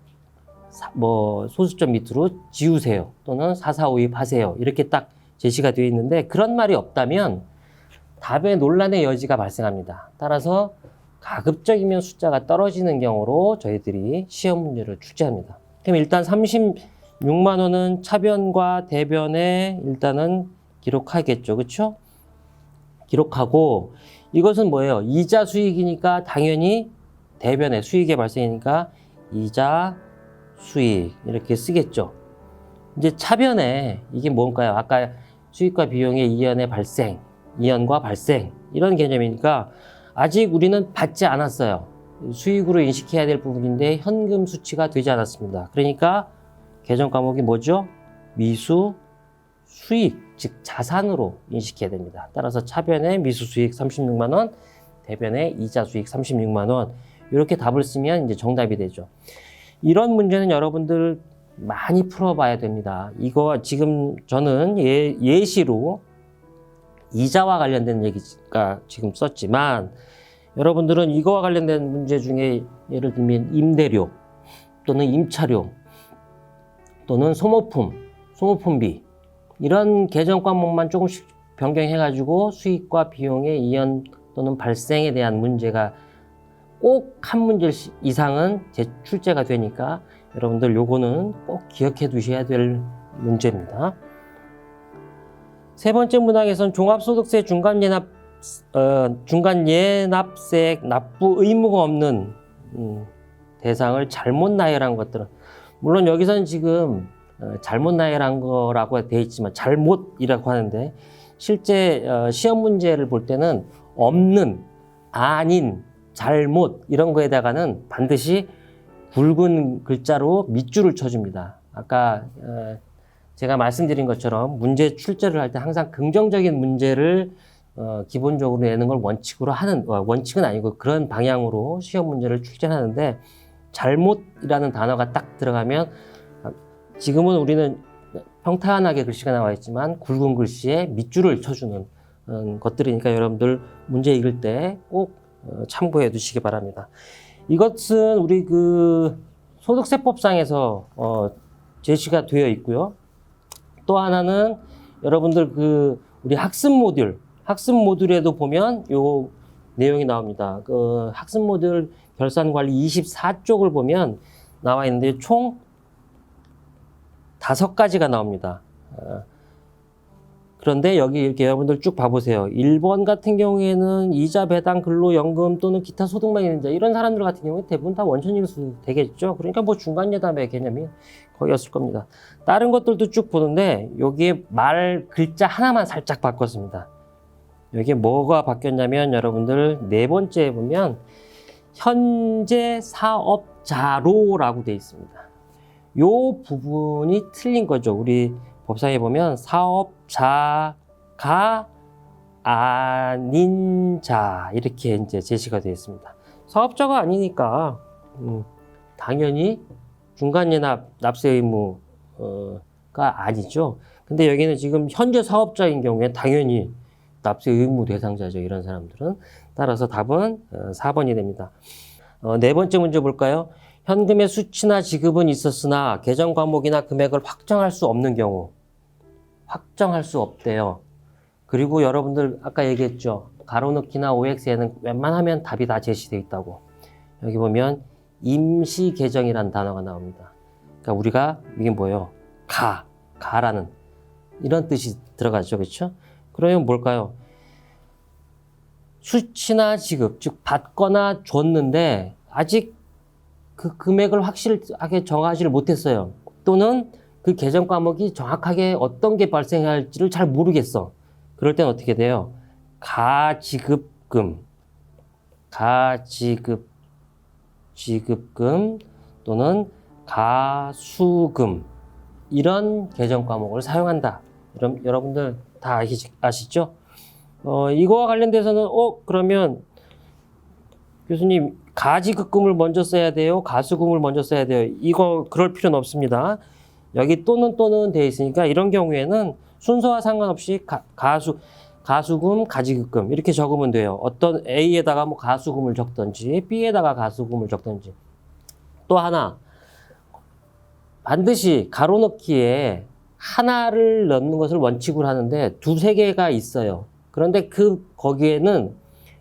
소수점 밑으로 지우세요. 또는 4452 하세요. 이렇게 딱 제시가 되어 있는데 그런 말이 없다면 답에 논란의 여지가 발생합니다. 따라서 가급적이면 숫자가 떨어지는 경우로 저희들이 시험 문제를 출제합니다. 그럼 일단 36만 원은 차변과 대변에 일단은 기록하겠죠. 그렇죠? 기록하고 이것은 뭐예요? 이자 수익이니까 당연히 대변에 수익의 발생이니까 이자 수익 이렇게 쓰겠죠. 이제 차변에 이게 뭘까요? 아까 수익과 비용의 이연과 발생 이런 개념이니까 아직 우리는 받지 않았어요. 수익으로 인식해야 될 부분인데 현금 수치가 되지 않았습니다. 그러니까 계정 과목이 뭐죠? 미수 수익, 즉 자산으로 인식해야 됩니다. 따라서 차변에 미수 수익 36만 원, 대변에 이자 수익 36만 원 이렇게 답을 쓰면 이제 정답이 되죠. 이런 문제는 여러분들 많이 풀어봐야 됩니다. 이거 지금 저는 예시로 이자와 관련된 얘기가 지금 썼지만 여러분들은 이거와 관련된 문제 중에 예를 들면 임대료 또는 임차료 또는 소모품비 이런 계정 과목만 조금씩 변경해가지고 수익과 비용의 이연 또는 발생에 대한 문제가 꼭 한 문제 이상은 출제가 되니까 여러분들 요거는 꼭 기억해 두셔야 될 문제입니다. 세 번째 문항에서는 종합소득세 중간예납세 납부 의무가 없는 대상을 잘못 나열한 것들은, 물론 여기서는 지금 잘못 나열한 거라고 되어 있지만 잘못이라고 하는데, 실제 시험 문제를 볼 때는 없는, 아닌, 잘못 이런 거에다가는 반드시 굵은 글자로 밑줄을 쳐줍니다. 아까 제가 말씀드린 것처럼 문제 출제를 할 때 항상 긍정적인 문제를 기본적으로 내는 걸 원칙으로 하는, 원칙은 아니고 그런 방향으로 시험 문제를 출제하는데, 잘못이라는 단어가 딱 들어가면, 지금은 우리는 평탄하게 글씨가 나와 있지만 굵은 글씨에 밑줄을 쳐주는 것들이니까 여러분들 문제 읽을 때 꼭 참고해 두시기 바랍니다. 이것은 우리 그 소득세법상에서 제시가 되어 있고요. 또 하나는 여러분들 그 우리 학습 모듈에도 보면 요 내용이 나옵니다. 그 학습 모듈 결산관리 24쪽을 보면 나와 있는데 총 5가지가 나옵니다. 그런데 여기 이렇게 여러분들 쭉 봐보세요. 1번 같은 경우에는 이자 배당 근로연금 또는 기타 소득만 있는 자, 이런 사람들 같은 경우에 대부분 다 원천징수 되겠죠. 그러니까 뭐 중간예납의 개념이 거의 없을 겁니다. 다른 것들도 쭉 보는데 여기에 말 글자 하나만 살짝 바꿨습니다. 여기에 뭐가 바뀌었냐면 여러분들 네 번째에 보면 현재 사업자로라고 되어 있습니다. 요 부분이 틀린 거죠. 우리 법상에 보면 사업자가 아닌 자 이렇게 이제 제시가 되어 있습니다. 사업자가 아니니까 당연히 중간예납 납세 의무가 아니죠. 근데 여기는 지금 현재 사업자인 경우에 당연히 납세 의무 대상자죠. 이런 사람들은. 따라서 답은 4번이 됩니다. 네 번째 문제 볼까요? 현금의 수취나 지급은 있었으나 계정 과목이나 금액을 확정할 수 없는 경우. 확정할 수 없대요. 그리고 여러분들 아까 얘기했죠. 가로넣기나 OX에는 웬만하면 답이 다 제시되어 있다고. 여기 보면 임시 계정이라는 단어가 나옵니다. 그러니까 우리가 이게 뭐예요? 가라는 이런 뜻이 들어가죠. 그렇죠? 그러면 뭘까요? 수취나 지급, 즉 받거나 줬는데 아직 그 금액을 확실하게 정하지를 못했어요. 또는 그 계정 과목이 정확하게 어떤 게 발생할지를 잘 모르겠어. 그럴 땐 어떻게 돼요? 지급금 또는 가수금 이런 계정 과목을 사용한다. 여러분들 다 아시죠? 이거와 관련돼서는 그러면 교수님 가지급금을 먼저 써야 돼요? 가수금을 먼저 써야 돼요? 이거 그럴 필요는 없습니다. 여기 또는 되어 있으니까 이런 경우에는 순서와 상관없이 가수금, 가지급금 이렇게 적으면 돼요. 어떤 A에다가 뭐 가수금을 적든지 B에다가 가수금을 적든지. 또 하나 반드시 가로넣기에 하나를 넣는 것을 원칙으로 하는데 두세 개가 있어요. 그런데 거기에는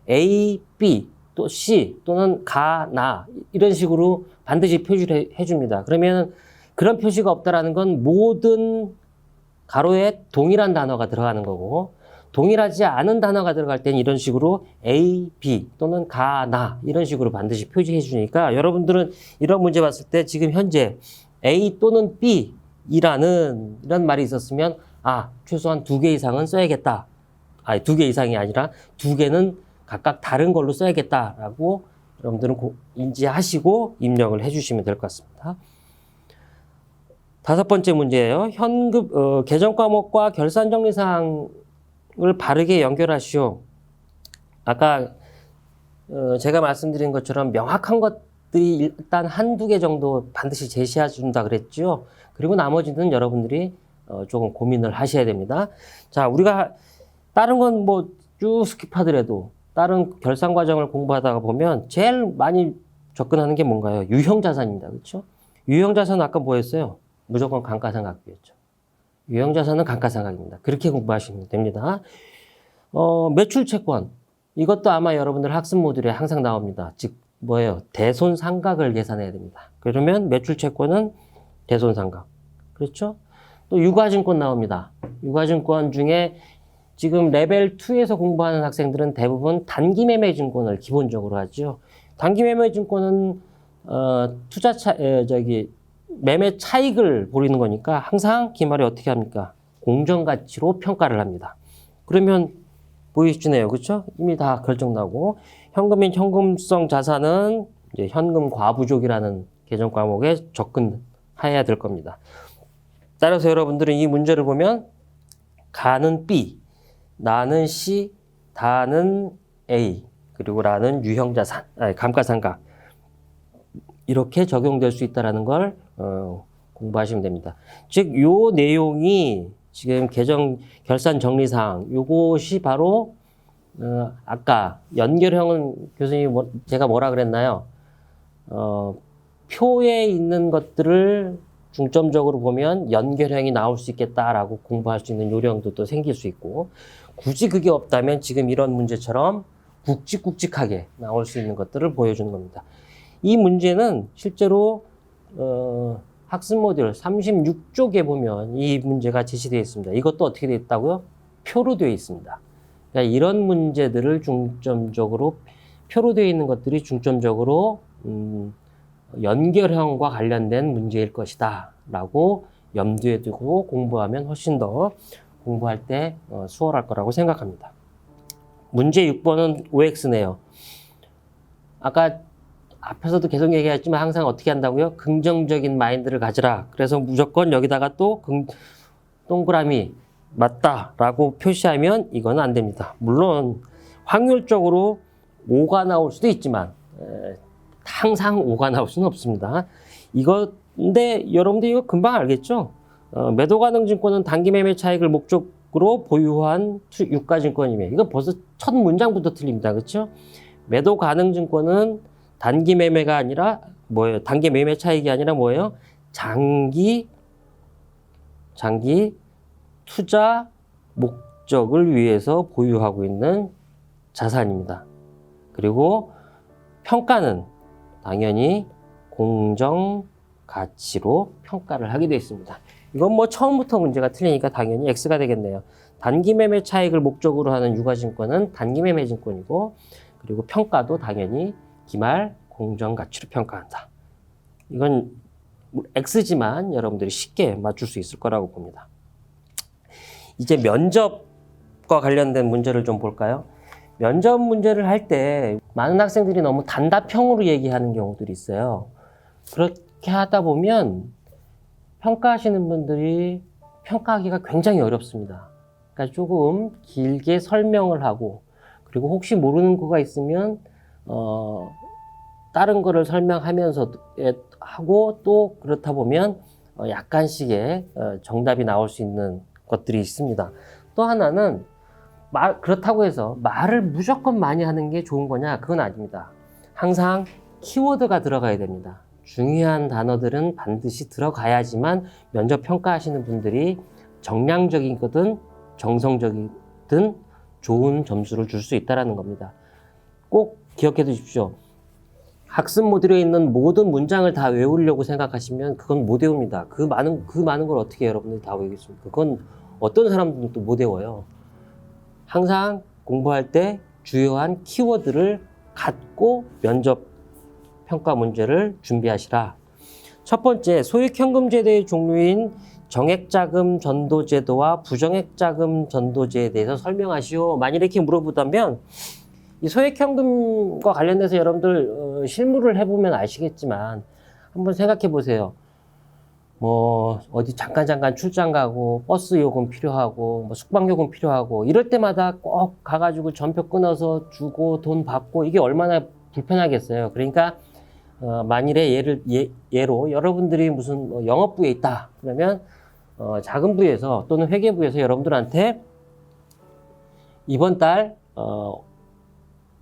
A, B, 또 C 또는 나 이런 식으로 반드시 표시를 해줍니다. 그러면 그런 표시가 없다라는 건 모든 가로에 동일한 단어가 들어가는 거고, 동일하지 않은 단어가 들어갈 때는 이런 식으로 A, B 또는 나 이런 식으로 반드시 표시해 주니까 여러분들은 이런 문제 봤을 때 지금 현재 A 또는 B 이런 말이 있었으면 최소한 2개 이상은 써야겠다. 2개 이상이 아니라 2개는 각각 다른 걸로 써야겠다라고 여러분들은 인지하시고 입력을 해주시면 될 것 같습니다. 5번째 문제예요. 현금 계정 과목과 결산 정리 사항을 바르게 연결하시오. 아까 제가 말씀드린 것처럼 명확한 것들이 일단 한두 개 정도 반드시 제시해 준다 그랬죠. 그리고 나머지는 여러분들이 조금 고민을 하셔야 됩니다. 자, 우리가 다른 건 뭐 쭉 스킵하더라도 다른 결산 과정을 공부하다가 보면 제일 많이 접근하는 게 뭔가요? 유형자산입니다. 그렇죠? 유형자산은 아까 뭐였어요? 무조건 감가상각비였죠. 유형자산은 감가상각입니다. 그렇게 공부하시면 됩니다. 매출채권. 이것도 아마 여러분들 학습 모듈에 항상 나옵니다. 즉 뭐예요? 대손상각을 계산해야 됩니다. 그러면 매출채권은 대손상각. 그렇죠? 또 유가증권 나옵니다. 유가증권 중에 지금 레벨 2에서 공부하는 학생들은 대부분 단기매매증권을 기본적으로 하죠. 단기매매증권은 매매 차익을 보이는 거니까 항상 기말에 어떻게 합니까? 공정가치로 평가를 합니다. 그러면 보이시네요. 그렇죠? 이미 다 결정나고 현금인 현금성 자산은 이제 현금 과부족이라는 개정 과목에 접근해야 될 겁니다. 따라서 여러분들은 이 문제를 보면 가는 B, 나는 C, 다는 A, 그리고 라는 유형자산, 감가상각 이렇게 적용될 수 있다는 걸 공부하시면 됩니다. 즉, 요 내용이 지금 결산 정리사항 요것이 바로 아까 연결형은 교수님이 제가 뭐라 그랬나요? 표에 있는 것들을 중점적으로 보면 연결형이 나올 수 있겠다라고 공부할 수 있는 요령도 또 생길 수 있고 굳이 그게 없다면 지금 이런 문제처럼 굵직굵직하게 나올 수 있는 것들을 보여주는 겁니다. 이 문제는 실제로 학습 모듈 36쪽에 보면 이 문제가 제시되어 있습니다. 이것도 어떻게 되어 있다고요? 표로 되어 있습니다. 그러니까 이런 문제들을 중점적으로 표로 되어 있는 것들이 중점적으로 연결형과 관련된 문제일 것이다 라고 염두에 두고 공부하면 훨씬 더 공부할 때 수월할 거라고 생각합니다. 문제 6번은 OX네요. 아까 앞에서도 계속 얘기했지만 항상 어떻게 한다고요? 긍정적인 마인드를 가지라. 그래서 무조건 여기다가 또 동그라미 맞다라고 표시하면 이거는 안 됩니다. 물론 확률적으로 5가 나올 수도 있지만 항상 5가 나올 수는 없습니다. 근데 여러분들 이거 금방 알겠죠? 매도 가능 증권은 단기 매매 차익을 목적으로 보유한 유가증권이며 이거 벌써 첫 문장부터 틀립니다. 그렇죠? 매도 가능 증권은 단기 매매가 아니라 뭐예요? 단기 매매 차익이 아니라 뭐예요? 장기 투자 목적을 위해서 보유하고 있는 자산입니다. 그리고 평가는 당연히 공정 가치로 평가를 하게 되어 있습니다. 이건 뭐 처음부터 문제가 틀리니까 당연히 X가 되겠네요. 단기 매매 차익을 목적으로 하는 유가증권은 단기 매매 증권이고 그리고 평가도 당연히 기말 공정 가치로 평가한다. 이건 X지만 여러분들이 쉽게 맞출 수 있을 거라고 봅니다. 이제 면접과 관련된 문제를 좀 볼까요? 면접 문제를 할 때 많은 학생들이 너무 단답형으로 얘기하는 경우들이 있어요. 그렇게 하다 보면 평가하시는 분들이 평가하기가 굉장히 어렵습니다. 그러니까 조금 길게 설명을 하고 그리고 혹시 모르는 거가 있으면 다른 거를 설명하면서 하고 또 그렇다 보면 약간씩의 정답이 나올 수 있는 것들이 있습니다. 또 하나는 그렇다고 해서 말을 무조건 많이 하는 게 좋은 거냐? 그건 아닙니다. 항상 키워드가 들어가야 됩니다. 중요한 단어들은 반드시 들어가야지만 면접 평가하시는 분들이 정량적이거든 정성적이든 좋은 점수를 줄 수 있다는 겁니다. 꼭 기억해 두십시오. 학습 모듈에 있는 모든 문장을 다 외우려고 생각하시면 그건 못 외웁니다. 그 많은 걸 어떻게 여러분들이 다 외우겠습니까? 그건 어떤 사람들은 또 못 외워요. 항상 공부할 때 주요한 키워드를 갖고 면접 평가 문제를 준비하시라. 첫 번째, 소액현금제도의 종류인 정액자금 전도제도와 부정액자금 전도제에 대해서 설명하시오. 만일 이렇게 물어보다면 이 소액현금과 관련돼서 여러분들 실무를 해보면 아시겠지만 한번 생각해 보세요. 뭐 어디 잠깐 출장 가고 버스 요금 필요하고 뭐 숙박 요금 필요하고 이럴 때마다 꼭 가가지고 전표 끊어서 주고 돈 받고 이게 얼마나 불편하겠어요. 그러니까 만일에 예로 여러분들이 무슨 영업부에 있다 그러면 작은 부에서 또는 회계부에서 여러분들한테 이번 달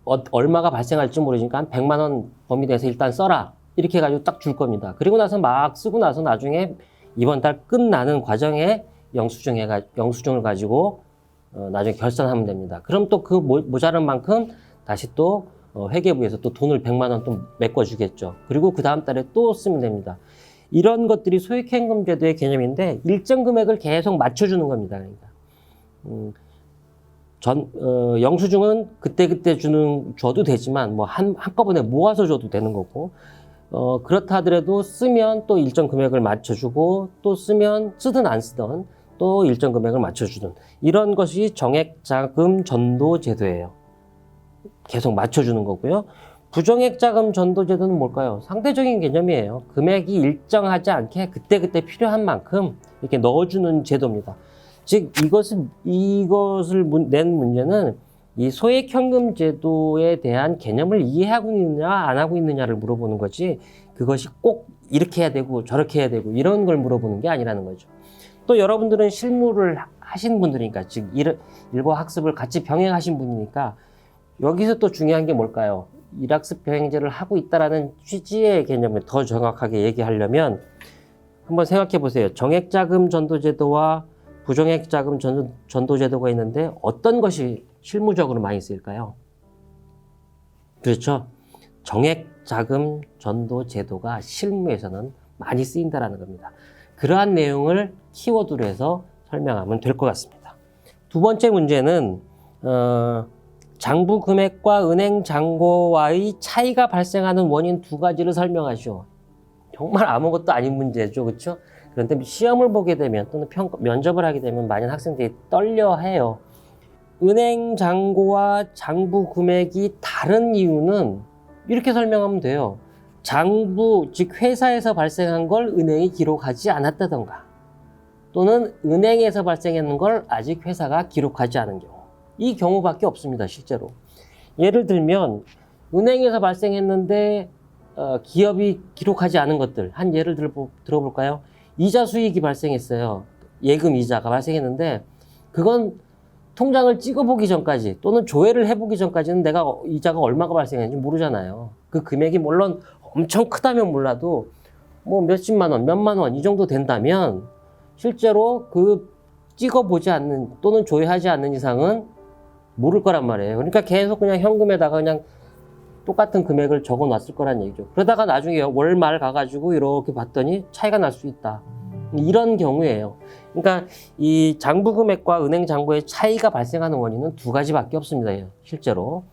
얼마가 발생할지 모르니까 한 100만 원 범위 내에서 일단 써라. 이렇게 해가지고 딱 줄 겁니다. 그리고 나서 막 쓰고 나서 나중에 이번 달 끝나는 과정에 영수증을 가지고 나중에 결산하면 됩니다. 그럼 또 그 모자란 만큼 다시 또 회계부에서 또 돈을 100만 원 또 메꿔주겠죠. 그리고 그 다음 달에 또 쓰면 됩니다. 이런 것들이 소액현금제도의 개념인데 일정 금액을 계속 맞춰주는 겁니다. 그러니까 영수증은 그때그때 줘도 되지만 뭐 한꺼번에 모아서 줘도 되는 거고, 그렇다 하더라도 쓰면 또 일정 금액을 맞춰주고, 또 쓰든 안 쓰든 또 일정 금액을 맞춰주는 이런 것이 정액자금 전도 제도예요. 계속 맞춰주는 거고요. 부정액자금 전도 제도는 뭘까요? 상대적인 개념이에요. 금액이 일정하지 않게 그때그때 필요한 만큼 이렇게 넣어주는 제도입니다. 즉 이것을 낸 문제는 이 소액현금 제도에 대한 개념을 이해하고 있느냐 안 하고 있느냐를 물어보는 거지, 그것이 꼭 이렇게 해야 되고 저렇게 해야 되고 이런 걸 물어보는 게 아니라는 거죠. 또 여러분들은 실무를 하신 분들이니까, 즉 일과 학습을 같이 병행하신 분이니까 여기서 또 중요한 게 뭘까요? 일학습 병행제를 하고 있다라는 취지의 개념을 더 정확하게 얘기하려면 한번 생각해 보세요. 정액자금 전도제도와 부정액자금 전도제도가 있는데 어떤 것이 실무적으로 많이 쓰일까요? 그렇죠. 정액자금 전도제도가 실무에서는 많이 쓰인다는 겁니다. 그러한 내용을 키워드로 해서 설명하면 될 것 같습니다. 두 번째 문제는 장부 금액과 은행 잔고와의 차이가 발생하는 원인 두 가지를 설명하시오. 정말 아무것도 아닌 문제죠, 그렇죠? 그런데 시험을 보게 되면 또는 면접을 하게 되면 많은 학생들이 떨려해요. 은행 잔고와 장부 금액이 다른 이유는 이렇게 설명하면 돼요. 장부, 즉 회사에서 발생한 걸 은행이 기록하지 않았다던가, 또는 은행에서 발생하는 걸 아직 회사가 기록하지 않은 경우, 이 경우밖에 없습니다, 실제로. 예를 들면 은행에서 발생했는데 기업이 기록하지 않은 것들, 한 예를 들어볼까요? 이자 수익이 발생했어요. 예금 이자가 발생했는데 그건 통장을 찍어보기 전까지 또는 조회를 해보기 전까지는 내가 이자가 얼마가 발생했는지 모르잖아요. 그 금액이 물론 엄청 크다면 몰라도 뭐 몇십만 원, 몇만 원 이 정도 된다면 실제로 그 찍어보지 않는 또는 조회하지 않는 이상은 모를 거란 말이에요. 그러니까 계속 그냥 현금에다가 그냥 똑같은 금액을 적어 놨을 거란 얘기죠. 그러다가 나중에 월말 가가지고 이렇게 봤더니 차이가 날 수 있다. 이런 경우예요. 그러니까 이 장부 금액과 은행 잔고의 차이가 발생하는 원인은 두 가지밖에 없습니다, 실제로.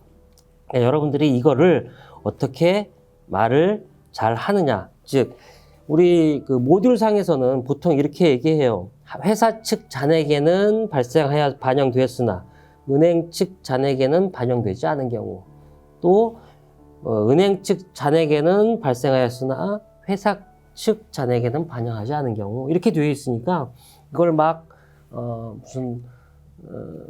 여러분들이 이거를 어떻게 말을 잘 하느냐. 즉, 우리 그 모듈 상에서는 보통 이렇게 얘기해요. 회사 측 잔액에는 반영되었으나 은행 측 잔액에는 반영되지 않은 경우, 또 은행 측 잔액에는 발생하였으나 회사 측 잔액에는 반영하지 않은 경우, 이렇게 되어 있으니까 이걸 막 무슨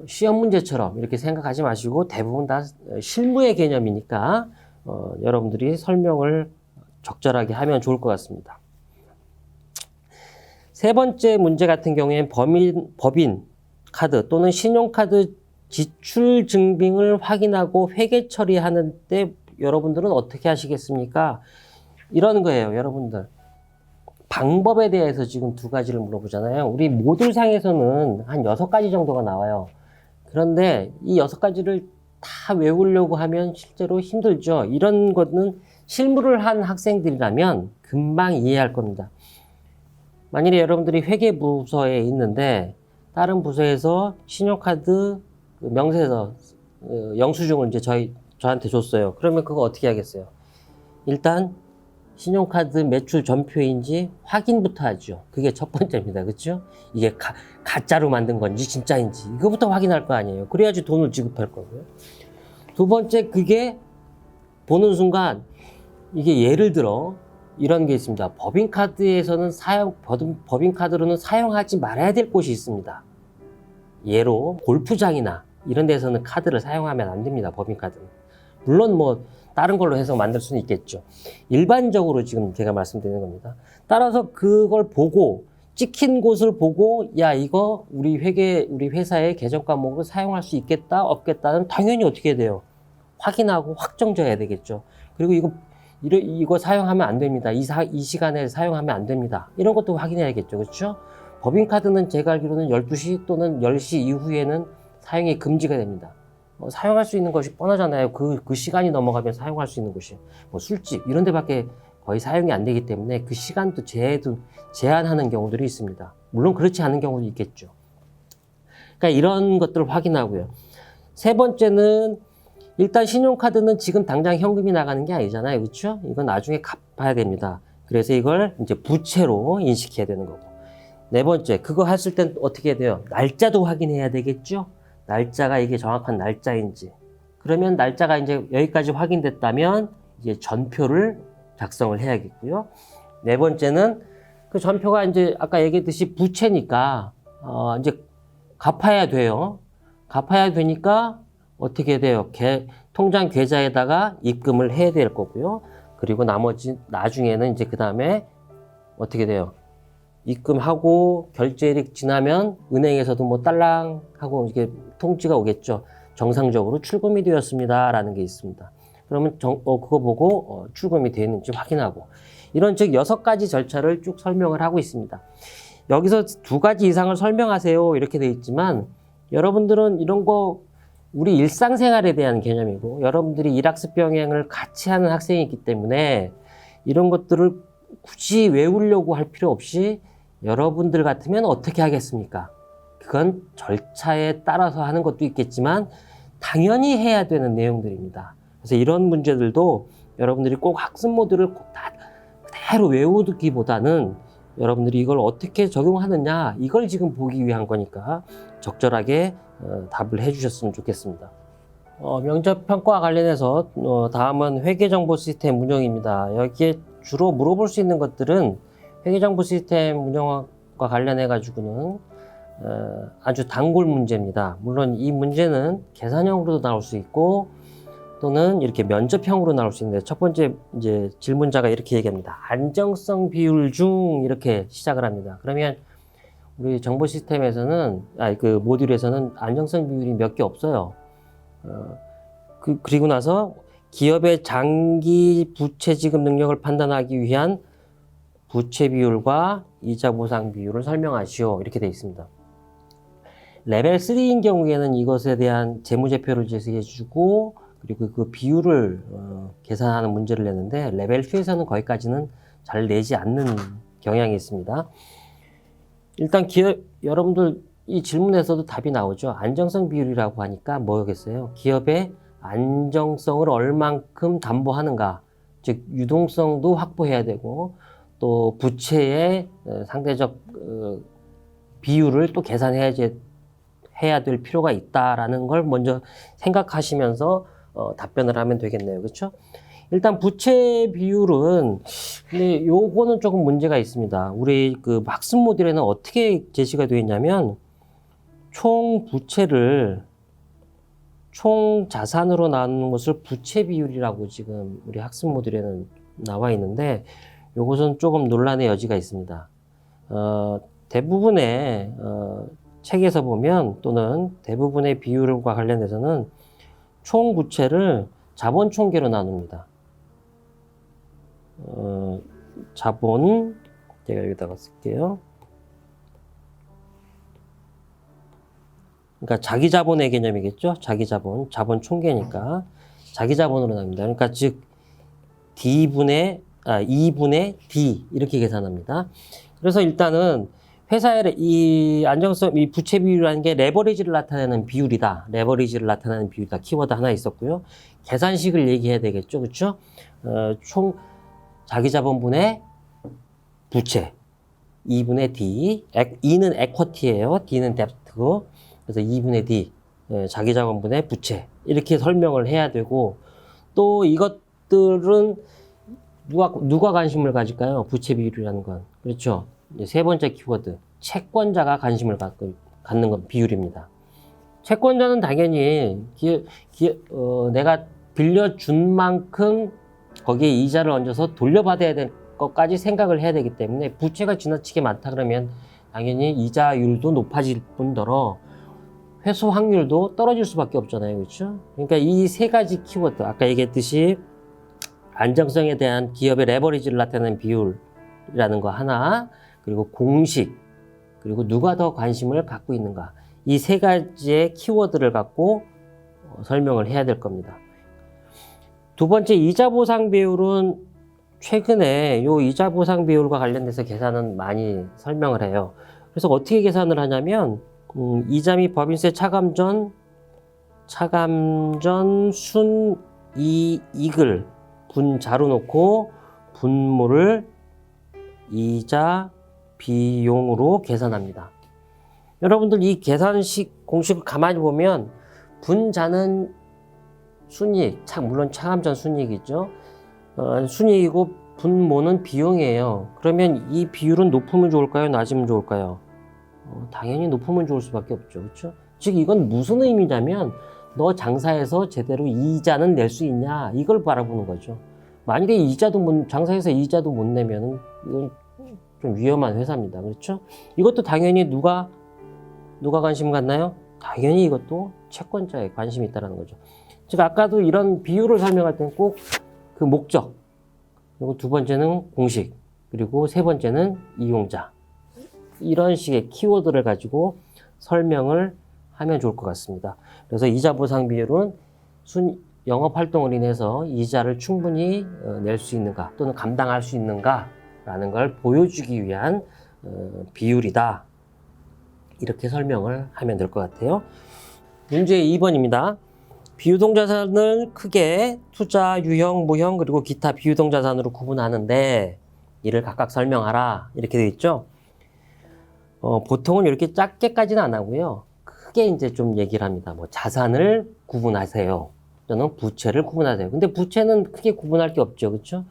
시험 문제처럼 이렇게 생각하지 마시고 대부분 다 실무의 개념이니까 여러분들이 설명을 적절하게 하면 좋을 것 같습니다. 세 번째 문제 같은 경우에는 법인 카드 또는 신용카드 지출 증빙을 확인하고 회계 처리하는 때 여러분들은 어떻게 하시겠습니까? 이런 거예요, 여러분들. 방법에 대해서 지금 두 가지를 물어보잖아요. 우리 모듈상에서는 한 6가지 정도가 나와요. 그런데 이 6가지를 다 외우려고 하면 실제로 힘들죠. 이런 거는 실무를 한 학생들이라면 금방 이해할 겁니다. 만일에 여러분들이 회계부서에 있는데 다른 부서에서 신용카드 명세서 영수증을 이제 저한테 줬어요. 그러면 그거 어떻게 하겠어요? 일단 신용카드 매출 전표인지 확인부터 하죠. 그게 첫 번째입니다. 그렇죠? 이게 가짜로 만든 건지 진짜인지 이거부터 확인할 거 아니에요. 그래야지 돈을 지급할 거고요. 두 번째, 그게 보는 순간 이게 예를 들어 이런 게 있습니다. 법인카드에서는 법인카드로는 사용하지 말아야 될 곳이 있습니다. 예로 골프장이나 이런 데서는 카드를 사용하면 안 됩니다. 법인카드는. 물론 뭐 다른 걸로 해서 만들 수는 있겠죠. 일반적으로 지금 제가 말씀드리는 겁니다. 따라서 그걸 보고 찍힌 곳을 보고 야 이거 우리 회사의 계정 과목으로 사용할 수 있겠다 없겠다는 당연히 어떻게 해야 돼요? 확인하고 확정져야 되겠죠. 그리고 이거 사용하면 안 됩니다. 이 시간에 사용하면 안 됩니다. 이런 것도 확인해야겠죠. 그렇죠? 법인카드는 제가 알기로는 12시 또는 10시 이후에는 사용이 금지가 됩니다. 사용할 수 있는 것이 뻔하잖아요. 그 시간이 넘어가면 사용할 수 있는 것이 뭐 술집 이런 데밖에 거의 사용이 안 되기 때문에 그 시간도 제한하는 경우들이 있습니다. 물론 그렇지 않은 경우도 있겠죠. 그러니까 이런 것들을 확인하고요. 세 번째는 일단 신용카드는 지금 당장 현금이 나가는 게 아니잖아요. 그렇죠? 이건 나중에 갚아야 됩니다. 그래서 이걸 이제 부채로 인식해야 되는 거고. 네 번째, 그거 했을 땐 어떻게 해야 돼요? 날짜도 확인해야 되겠죠? 날짜가 이게 정확한 날짜인지. 그러면 날짜가 이제 여기까지 확인됐다면 이제 전표를 작성을 해야겠고요. 네 번째는 그 전표가 이제 아까 얘기했듯이 부채니까 이제 갚아야 돼요. 갚아야 되니까 어떻게 돼요? 통장 계좌에다가 입금을 해야 될 거고요. 그리고 나머지 나중에는 이제 그 다음에 어떻게 돼요? 입금하고 결제일이 지나면 은행에서도 뭐 딸랑 하고 이게 통지가 오겠죠. 정상적으로 출금이 되었습니다라는 게 있습니다. 그러면 그거 보고 출금이 되는지 확인하고 이런 즉 6가지 절차를 쭉 설명을 하고 있습니다. 여기서 2가지 이상을 설명하세요 이렇게 돼 있지만 여러분들은 이런 거 우리 일상생활에 대한 개념이고 여러분들이 일학습 병행을 같이 하는 학생이 있기 때문에 이런 것들을 굳이 외우려고 할 필요 없이 여러분들 같으면 어떻게 하겠습니까? 그건 절차에 따라서 하는 것도 있겠지만 당연히 해야 되는 내용들입니다. 그래서 이런 문제들도 여러분들이 꼭 학습 모드를 꼭 다 그대로 외우기보다는 여러분들이 이걸 어떻게 적용하느냐 이걸 지금 보기 위한 거니까 적절하게 답을 해주셨으면 좋겠습니다. 면접 평가와 관련해서 다음은 회계정보 시스템 운영입니다. 여기에 주로 물어볼 수 있는 것들은 회계정보 시스템 운영과 관련해 가지고는 아주 단골 문제입니다. 물론 이 문제는 계산형으로도 나올 수 있고 또는 이렇게 면접형으로 나올 수 있는데 첫 번째 이제 질문자가 이렇게 얘기합니다. 안정성 비율 중 이렇게 시작을 합니다. 그러면 우리 정보 시스템에서는 그 모듈에서는 안정성 비율이 몇 개 없어요. 그리고 나서 기업의 장기 부채 지급 능력을 판단하기 위한 부채 비율과 이자 보상 비율을 설명하시오 이렇게 되어 있습니다. 레벨 3인 경우에는 이것에 대한 재무제표를 제시해 주고 그리고 그 비율을 계산하는 문제를 내는데 레벨 2에서는 거기까지는 잘 내지 않는 경향이 있습니다. 일단 여러분들 이 질문에서도 답이 나오죠. 안정성 비율이라고 하니까 뭐겠어요? 기업의 안정성을 얼만큼 담보하는가, 즉 유동성도 확보해야 되고 또 부채의 상대적 비율을 또 계산해야 될 필요가 있다라는 걸 먼저 생각하시면서 답변을 하면 되겠네요. 그렇죠? 일단 부채 비율은 근데 요거는 조금 문제가 있습니다. 우리 그 학습 모듈에는 어떻게 제시가 되어 있냐면 총 부채를 총 자산으로 나누는 것을 부채 비율이라고 지금 우리 학습 모듈에는 나와 있는데 요것은 조금 논란의 여지가 있습니다. 대부분의 책에서 보면 또는 대부분의 비율과 관련해서는 총 부채를 자본 총계로 나눕니다. 자본 제가 여기다가 쓸게요. 그러니까 자기 자본의 개념이겠죠. 자기 자본, 자본 총계니까 자기 자본으로 나눕니다. 그러니까 즉 D분의 2분의 D 이렇게 계산합니다. 그래서 일단은 회사의 이 안정성, 이 부채 비율이라는 게 레버리지를 나타내는 비율이다. 레버리지를 나타내는 비율이다. 키워드 하나 있었고요. 계산식을 얘기해야 되겠죠. 그렇죠? 총 자기 자본분의 부채 2분의 D. E는 에쿼티예요. D는 뎁트고. 그래서 2분의 D. 자기 자본분의 부채. 이렇게 설명을 해야 되고 또 이것들은 누가 관심을 가질까요? 부채 비율이라는 건. 그렇죠? 세 번째 키워드, 채권자가 관심을 갖는 건 비율입니다. 채권자는 당연히 내가 빌려준 만큼 거기에 이자를 얹어서 돌려받아야 될 것까지 생각을 해야 되기 때문에 부채가 지나치게 많다 그러면 당연히 이자율도 높아질 뿐더러 회수 확률도 떨어질 수밖에 없잖아요. 그렇죠? 그러니까 이 3가지 키워드, 아까 얘기했듯이 안정성에 대한 기업의 레버리지를 나타내는 비율이라는 거 하나, 그리고 공식, 그리고 누가 더 관심을 갖고 있는가. 이 세 가지의 키워드를 갖고 설명을 해야 될 겁니다. 두 번째, 이자 보상 비율은 최근에 요 이자 보상 비율과 관련돼서 계산은 많이 설명을 해요. 그래서 어떻게 계산을 하냐면 이자 및 법인세 차감 전 순이익을 분자로 놓고 분모를 이자 비용으로 계산합니다. 여러분들 이 계산식 공식을 가만히 보면 분자는 순이익, 물론 차감 전 순이익이죠. 순이익이고 분모는 비용이에요. 그러면 이 비율은 높으면 좋을까요? 낮으면 좋을까요? 당연히 높으면 좋을 수밖에 없죠. 그렇죠? 즉 이건 무슨 의미냐면 너 장사해서 제대로 이자는 낼 수 있냐 이걸 바라보는 거죠. 만약에 장사해서 이자도 못 내면 이건 좀 위험한 회사입니다. 그렇죠? 이것도 당연히 누가 관심 갖나요? 당연히 이것도 채권자에 관심이 있다는 거죠. 즉 아까도 이런 비율을 설명할 때는 꼭 그 목적, 그리고 두 번째는 공식, 그리고 세 번째는 이용자, 이런 식의 키워드를 가지고 설명을 하면 좋을 것 같습니다. 그래서 이자 보상 비율은 영업 활동으로 인해서 이자를 충분히 낼 수 있는가 또는 감당할 수 있는가 라는 걸 보여주기 위한 비율이다. 이렇게 설명을 하면 될 것 같아요. 문제 2번입니다. 비유동자산을 크게 투자, 유형, 무형, 그리고 기타 비유동자산으로 구분하는데 이를 각각 설명하라 이렇게 되어 있죠. 보통은 이렇게 작게까지는 안 하고요. 크게 이제 좀 얘기를 합니다. 뭐 자산을 구분하세요. 또는 부채를 구분하세요. 근데 부채는 크게 구분할 게 없죠. 그렇죠?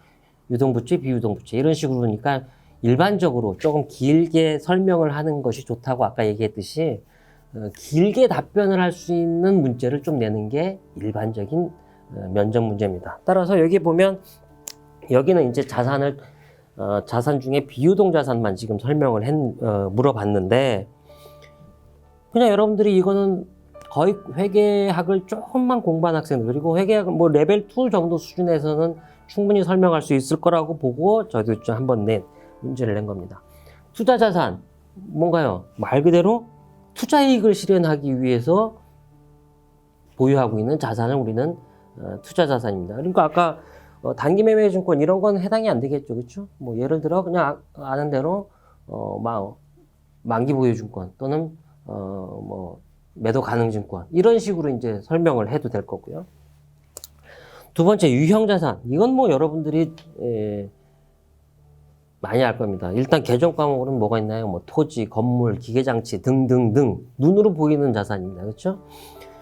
유동부채, 비유동부채 이런 식으로 보니까 일반적으로 조금 길게 설명을 하는 것이 좋다고 아까 얘기했듯이 길게 답변을 할 수 있는 문제를 좀 내는 게 일반적인 면접 문제입니다. 따라서 여기 보면 여기는 이제 자산 중에 비유동 자산만 지금 설명을 물어봤는데 그냥 여러분들이 이거는 거의 회계학을 조금만 공부한 학생들 그리고 회계학 뭐 레벨 2 정도 수준에서는 충분히 설명할 수 있을 거라고 보고 저도 좀 한번 문제를 낸 겁니다. 투자 자산 뭔가요? 말 그대로 투자 이익을 실현하기 위해서 보유하고 있는 자산을 우리는 투자 자산입니다. 그러니까 아까 단기 매매 증권 이런 건 해당이 안 되겠죠, 그렇죠? 뭐 예를 들어 그냥 아는 대로 만기 보유 증권 또는 뭐 매도 가능 증권 이런 식으로 이제 설명을 해도 될 거고요. 두 번째 유형 자산 이건 뭐 여러분들이 많이 알 겁니다. 일단 개정 과목으로는 뭐가 있나요? 뭐 토지, 건물, 기계장치 등등등 눈으로 보이는 자산입니다. 그렇죠?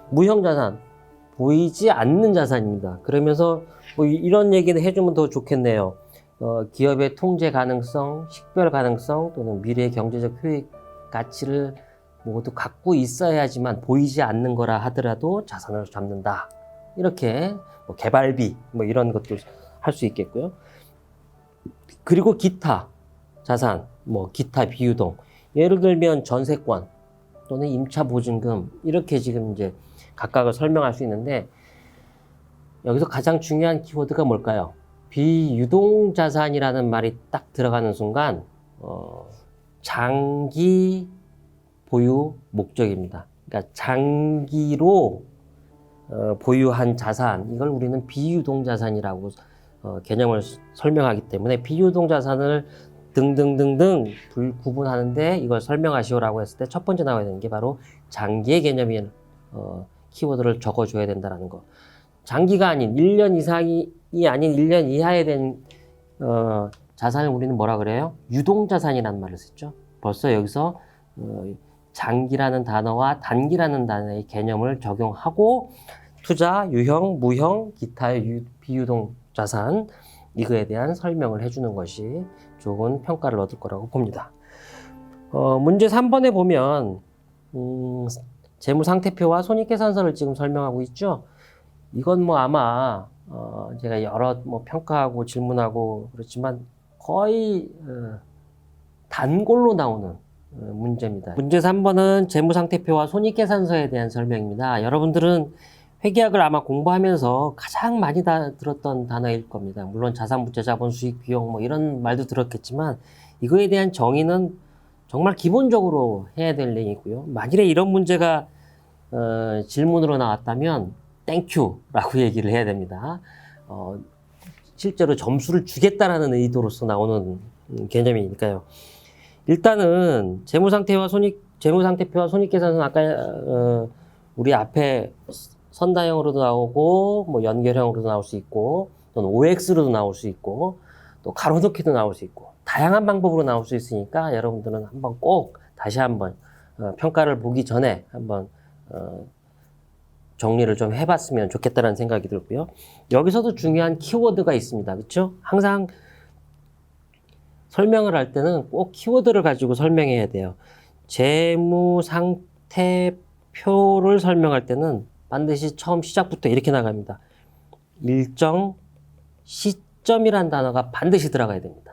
무형 자산 보이지 않는 자산입니다. 그러면서 뭐 이런 얘기를 해주면 더 좋겠네요. 기업의 통제 가능성, 식별 가능성 또는 미래 경제적 효익 가치를 모두 갖고 있어야지만 보이지 않는 거라 하더라도 자산을 잡는다. 이렇게 뭐 개발비 뭐 이런 것도 할 수 있겠고요. 그리고 기타 자산, 뭐 기타 비유동, 예를 들면 전세권 또는 임차 보증금 이렇게 지금 이제 각각을 설명할 수 있는데 여기서 가장 중요한 키워드가 뭘까요? 비유동 자산이라는 말이 딱 들어가는 순간 장기 보유 목적입니다. 그러니까 장기로 보유한 자산 이걸 우리는 비유동 자산이라고 개념을 설명하기 때문에 비유동 자산을 등등등등 구분하는데 이걸 설명하시오라고 했을 때 첫 번째 나와야 되는 게 바로 장기의 개념인 키워드를 적어줘야 된다는 거. 장기가 아닌 1년 이상이 아닌 1년 이하에 된 자산을 우리는 뭐라 그래요? 유동자산이라는 말을 썼죠. 벌써 여기서 장기라는 단어와 단기라는 단어의 개념을 적용하고 투자, 유형, 무형, 기타의 비유동 자산 이거에 대한 설명을 해주는 것이 좋은 평가를 얻을 거라고 봅니다. 문제 3번에 보면 재무상태표와 손익계산서를 지금 설명하고 있죠. 이건 뭐 아마 제가 여러 뭐 평가하고 질문하고 그렇지만 거의 단골로 나오는 문제입니다. 문제 3번은 재무상태표와 손익계산서에 대한 설명입니다. 여러분들은 회계학을 아마 공부하면서 가장 많이 들었던 단어일 겁니다. 물론 자산, 부채, 자본, 수익, 비용 뭐 이런 말도 들었겠지만 이거에 대한 정의는 정말 기본적으로 해야 될 내용이고요. 만일에 이런 문제가 질문으로 나왔다면 땡큐라고 얘기를 해야 됩니다. 실제로 점수를 주겠다라는 의도로서 나오는 개념이니까요. 일단은 재무상태표와 손익계산서는 아까 우리 앞에 선다형으로도 나오고 뭐 연결형으로도 나올 수 있고 또는 OX로도 나올 수 있고 또 가로넣기도 나올 수 있고 다양한 방법으로 나올 수 있으니까 여러분들은 한번 꼭 다시 한번 평가를 보기 전에 한번 정리를 좀 해봤으면 좋겠다는 생각이 들고요. 여기서도 중요한 키워드가 있습니다. 그렇죠? 항상 설명을 할 때는 꼭 키워드를 가지고 설명해야 돼요. 재무상태표를 설명할 때는 반드시 처음 시작부터 이렇게 나갑니다. 일정 시점이란 단어가 반드시 들어가야 됩니다.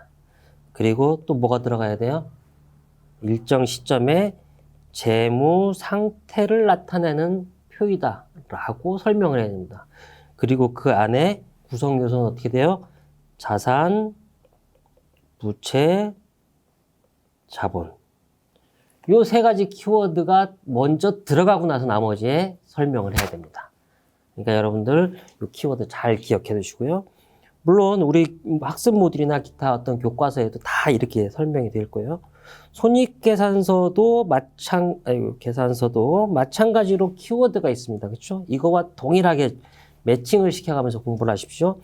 그리고 또 뭐가 들어가야 돼요? 일정 시점에 재무 상태를 나타내는 표이다 라고 설명을 해야 됩니다. 그리고 그 안에 구성 요소는 어떻게 돼요? 자산, 부채, 자본. 요 세 가지 키워드가 먼저 들어가고 나서 나머지에 설명을 해야 됩니다. 그러니까 여러분들 이 키워드 잘 기억해 두시고요. 물론 우리 학습 모듈이나 기타 어떤 교과서에도 다 이렇게 설명이 될 거예요. 손익계산서도 계산서도 마찬가지로 키워드가 있습니다. 그렇죠? 이거와 동일하게 매칭을 시켜가면서 공부를 하십시오.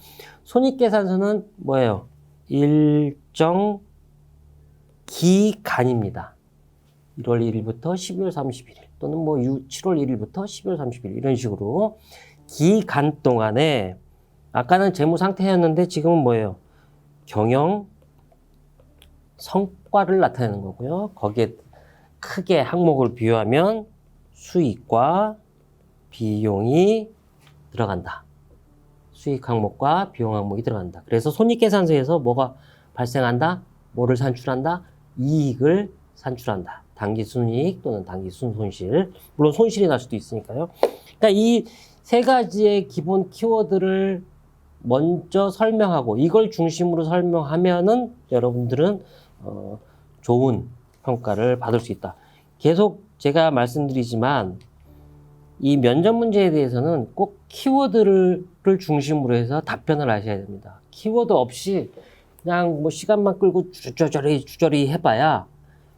손익계산서는 뭐예요? 일정 기간입니다. 1월 1일부터 12월 31일 또는 뭐 7월 1일부터 12월 30일 이런 식으로 기간 동안에 아까는 재무 상태였는데 지금은 뭐예요? 경영 성과를 나타내는 거고요. 거기에 크게 항목을 비유하면 수익과 비용이 들어간다. 수익 항목과 비용 항목이 들어간다. 그래서 손익계산서에서 뭐가 발생한다? 뭐를 산출한다? 이익을 산출한다. 단기 순이익 또는 단기 순손실. 물론 손실이 날 수도 있으니까요. 그러니까 이 세 가지의 기본 키워드를 먼저 설명하고 이걸 중심으로 설명하면은 여러분들은 좋은 평가를 받을 수 있다. 계속 제가 말씀드리지만 이 면접 문제에 대해서는 꼭 키워드를 중심으로 해서 답변을 하셔야 됩니다. 키워드 없이 그냥 뭐 시간만 끌고 주저리 해봐야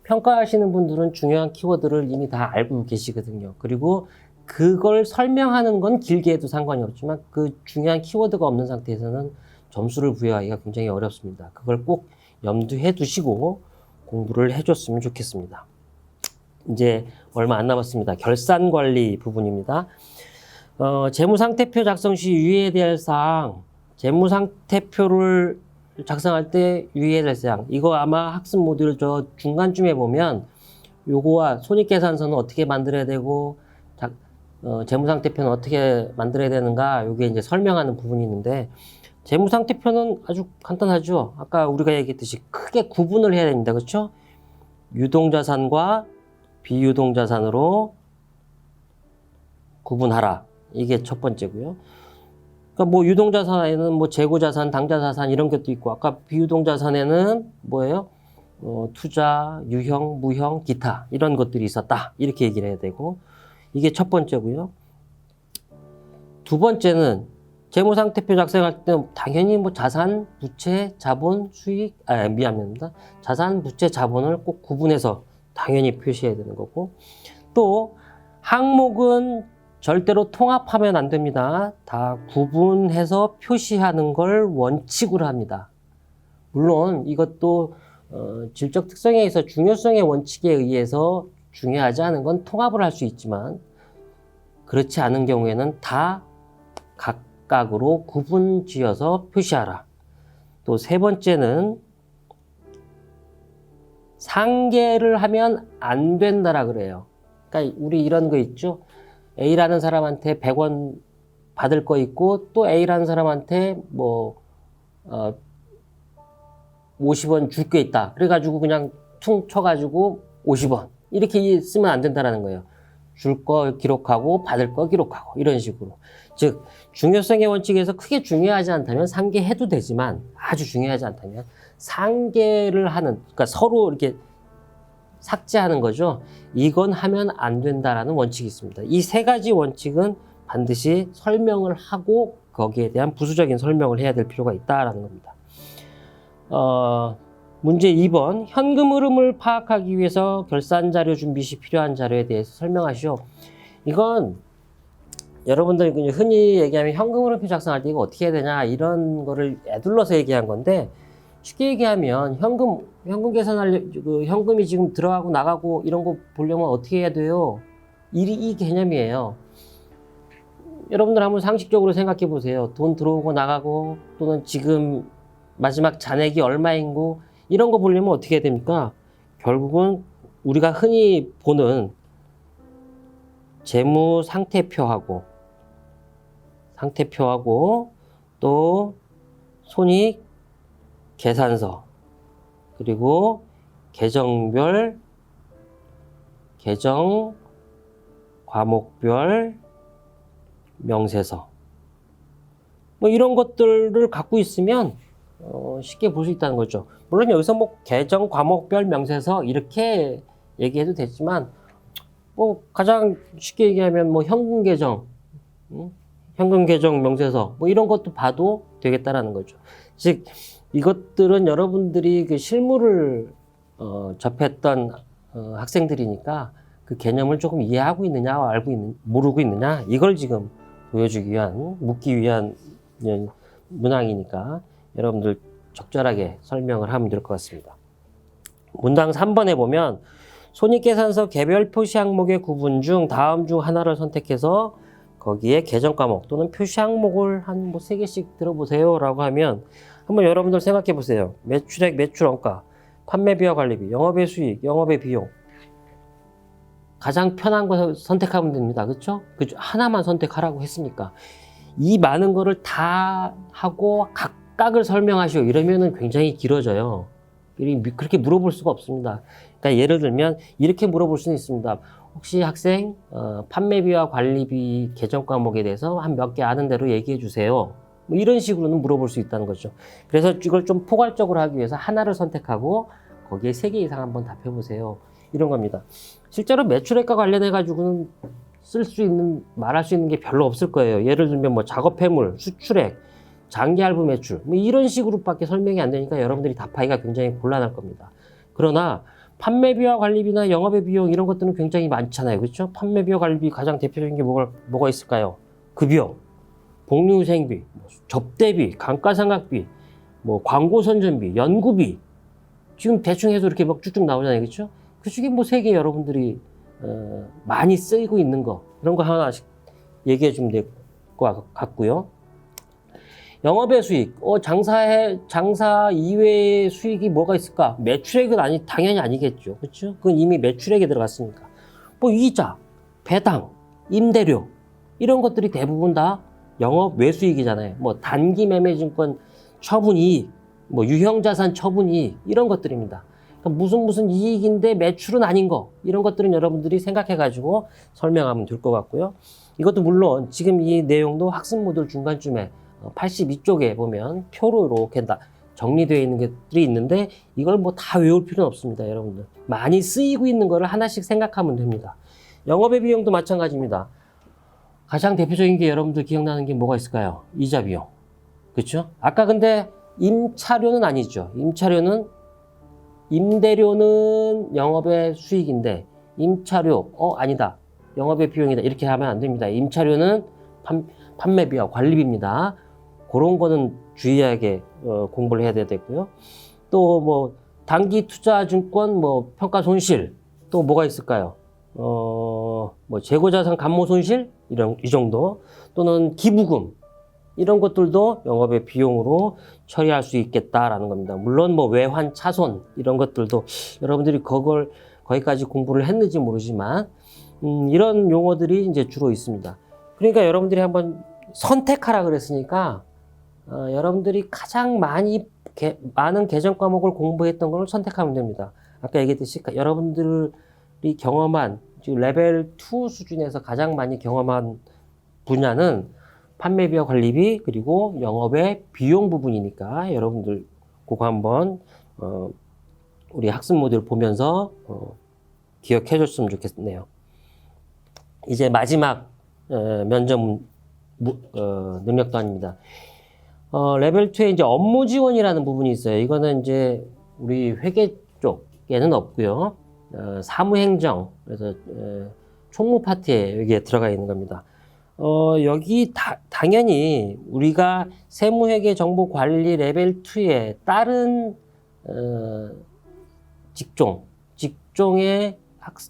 평가하시는 분들은 중요한 키워드를 이미 다 알고 계시거든요. 그리고 그걸 설명하는 건 길게 해도 상관이 없지만 그 중요한 키워드가 없는 상태에서는 점수를 부여하기가 굉장히 어렵습니다. 그걸 꼭 염두해 두시고 공부를 해줬으면 좋겠습니다. 이제 얼마 안 남았습니다. 결산관리 부분입니다. 재무상태표 작성 시 유의해야 될 사항, 재무상태표를 작성할 때 유의해야 될 사항, 이거 아마 학습 모듈 저 중간쯤에 보면 요거와 손익계산서는 어떻게 만들어야 되고 재무상태표는 어떻게 만들어야 되는가 요게 이제 설명하는 부분이 있는데 재무상태표는 아주 간단하죠. 아까 우리가 얘기했듯이 크게 구분을 해야 됩니다. 그렇죠? 유동자산과 비유동자산으로 구분하라. 이게 첫 번째고요. 그러니까 뭐 유동자산에는 뭐 재고자산, 당좌자산 이런 것도 있고 아까 비유동자산에는 뭐예요? 투자, 유형, 무형, 기타 이런 것들이 있었다. 이렇게 얘기를 해야 되고 이게 첫 번째고요. 두 번째는 재무상태표 작성할 때 당연히 뭐 자산, 부채, 자본, 수익, 미안합니다. 자산, 부채, 자본을 꼭 구분해서 당연히 표시해야 되는 거고 또 항목은 절대로 통합하면 안 됩니다. 다 구분해서 표시하는 걸 원칙으로 합니다. 물론 이것도 질적 특성에 의해서 중요성의 원칙에 의해서 중요하지 않은 건 통합을 할 수 있지만 그렇지 않은 경우에는 다 각각으로 구분 지어서 표시하라. 또 세 번째는 상계를 하면 안 된다라 그래요. 그러니까 우리 이런 거 있죠. A라는 사람한테 100원 받을 거 있고 또 A라는 사람한테 뭐 50원 줄 게 있다. 그래가지고 그냥 퉁 쳐가지고 50원 이렇게 쓰면 안 된다라는 거예요. 줄 거 기록하고 받을 거 기록하고 이런 식으로. 즉 중요성의 원칙에서 크게 중요하지 않다면 상계해도 되지만 아주 중요하지 않다면 상계를 하는 그러니까 서로 이렇게 삭제하는 거죠. 이건 하면 안 된다라는 원칙이 있습니다. 이 세 가지 원칙은 반드시 설명을 하고 거기에 대한 부수적인 설명을 해야 될 필요가 있다라는 겁니다. 문제 2번. 현금 흐름을 파악하기 위해서 결산 자료 준비 시 필요한 자료에 대해서 설명하시오. 이건 여러분들 흔히 얘기하면 현금 흐름표 작성할 때 이거 어떻게 해야 되냐 이런 거를 애둘러서 얘기한 건데, 쉽게 얘기하면 현금 계산할 현금이 지금 들어가고 나가고 이런 거 보려면 어떻게 해야 돼요? 이 개념이에요. 여러분들 한번 상식적으로 생각해 보세요. 돈 들어오고 나가고 또는 지금 마지막 잔액이 얼마인고 이런 거 보려면 어떻게 해야 됩니까? 결국은 우리가 흔히 보는 재무 상태표하고 또 손익 계산서, 그리고 계정별, 계정 과목별 명세서, 뭐 이런 것들을 갖고 있으면 쉽게 볼 수 있다는 거죠. 물론 여기서 뭐 계정 과목별 명세서 이렇게 얘기해도 되지만, 뭐 가장 쉽게 얘기하면 뭐 현금 계정 명세서 뭐 이런 것도 봐도 되겠다라는 거죠. 즉 이것들은 여러분들이 그 실무를 접했던 학생들이니까 그 개념을 조금 이해하고 있느냐, 모르고 있느냐, 이걸 지금 보여주기 위한, 묻기 위한 문항이니까 여러분들 적절하게 설명을 하면 될 것 같습니다. 문항 3번에 보면 손익계산서 개별 표시 항목의 구분 중 다음 중 하나를 선택해서 거기에 계정 과목 또는 표시 항목을 한 뭐 3개씩 들어보세요 라고 하면, 한번 여러분들 생각해 보세요. 매출액, 매출원가, 판매비와 관리비, 영업의 수익, 영업의 비용. 가장 편한 거 선택하면 됩니다. 그렇죠? 하나만 선택하라고 했으니까. 이 많은 거를 다 하고 각각을 설명하시오 이러면은 굉장히 길어져요. 그렇게 물어볼 수가 없습니다. 그러니까 예를 들면 이렇게 물어볼 수는 있습니다. 혹시 학생 판매비와 관리비 계정 과목에 대해서 한 몇 개 아는 대로 얘기해 주세요. 뭐 이런 식으로는 물어볼 수 있다는 거죠. 그래서 이걸 좀 포괄적으로 하기 위해서 하나를 선택하고 거기에 3개 이상 한번 답해 보세요. 이런 겁니다. 실제로 매출액과 관련해 가지고는 말할 수 있는 게 별로 없을 거예요. 예를 들면 뭐 작업 회물, 수출액, 장기 할부 매출 뭐 이런 식으로밖에 설명이 안 되니까 여러분들이 답하기가 굉장히 곤란할 겁니다. 그러나 판매비와 관리비나 영업의 비용 이런 것들은 굉장히 많잖아요. 그렇죠? 판매비와 관리비 가장 대표적인 게 뭐가 있을까요? 급여, 복리후생비, 접대비, 감가상각비, 뭐 광고 선전비, 연구비, 지금 대충 해서 이렇게 막 쭉쭉 나오잖아요. 그렇죠? 그 중에 뭐 3개 여러분들이 많이 쓰이고 있는 거, 이런 거 하나씩 얘기해 주면 될 것 같고요. 영업의 수익, 장사 이외의 수익이 뭐가 있을까? 매출액은 당연히 아니겠죠. 그렇죠? 그건 이미 매출액에 들어갔으니까. 뭐 이자, 배당, 임대료 이런 것들이 대부분 다 영업 외수익이잖아요. 뭐 단기 매매증권 처분이익, 뭐 유형자산 처분이익 이런 것들입니다. 그러니까 무슨 이익인데 매출은 아닌 거, 이런 것들은 여러분들이 생각해가지고 설명하면 될 것 같고요. 이것도 물론 지금 이 내용도 학습 모듈 중간쯤에 82쪽에 보면 표로 이렇게 정리되어 있는 것들이 있는데, 이걸 뭐 다 외울 필요는 없습니다. 여러분들 많이 쓰이고 있는 거를 하나씩 생각하면 됩니다. 영업의 비용도 마찬가지입니다. 가장 대표적인 게 여러분들 기억나는 게 뭐가 있을까요? 이자 비용. 그렇죠? 아까 근데 임차료는 아니죠. 임대료는 영업의 수익인데 임차료 아니다, 영업의 비용이다, 이렇게 하면 안 됩니다. 임차료는 판매비와 관리비입니다. 그런 거는 주의하게 공부를 해야 되고요. 또 뭐 단기 투자 증권 뭐 평가 손실, 또 뭐가 있을까요? 뭐 재고자산 감모 손실 이 정도, 또는 기부금 이런 것들도 영업의 비용으로 처리할 수 있겠다라는 겁니다. 물론 뭐 외환 차손 이런 것들도 여러분들이 거기까지 공부를 했는지 모르지만 이런 용어들이 이제 주로 있습니다. 그러니까 여러분들이 한번 선택하라 그랬으니까 여러분들이 가장 많은 계정 과목을 공부했던 걸 선택하면 됩니다. 아까 얘기했듯이 여러분들이 경험한 레벨 2 수준에서 가장 많이 경험한 분야는 판매비와 관리비 그리고 영업의 비용 부분이니까 여러분들 그거 한번 우리 학습 모듈 보면서 기억해 줬으면 좋겠네요. 이제 마지막 면접 능력단입니다. 레벨 2에 이제 업무 지원이라는 부분이 있어요. 이거는 이제 우리 회계 쪽에는 없고요. 사무행정, 그래서 총무 파트에 여기에 들어가 있는 겁니다. 여기 당연히 우리가 세무회계 정보관리 레벨 2에 다른 직종의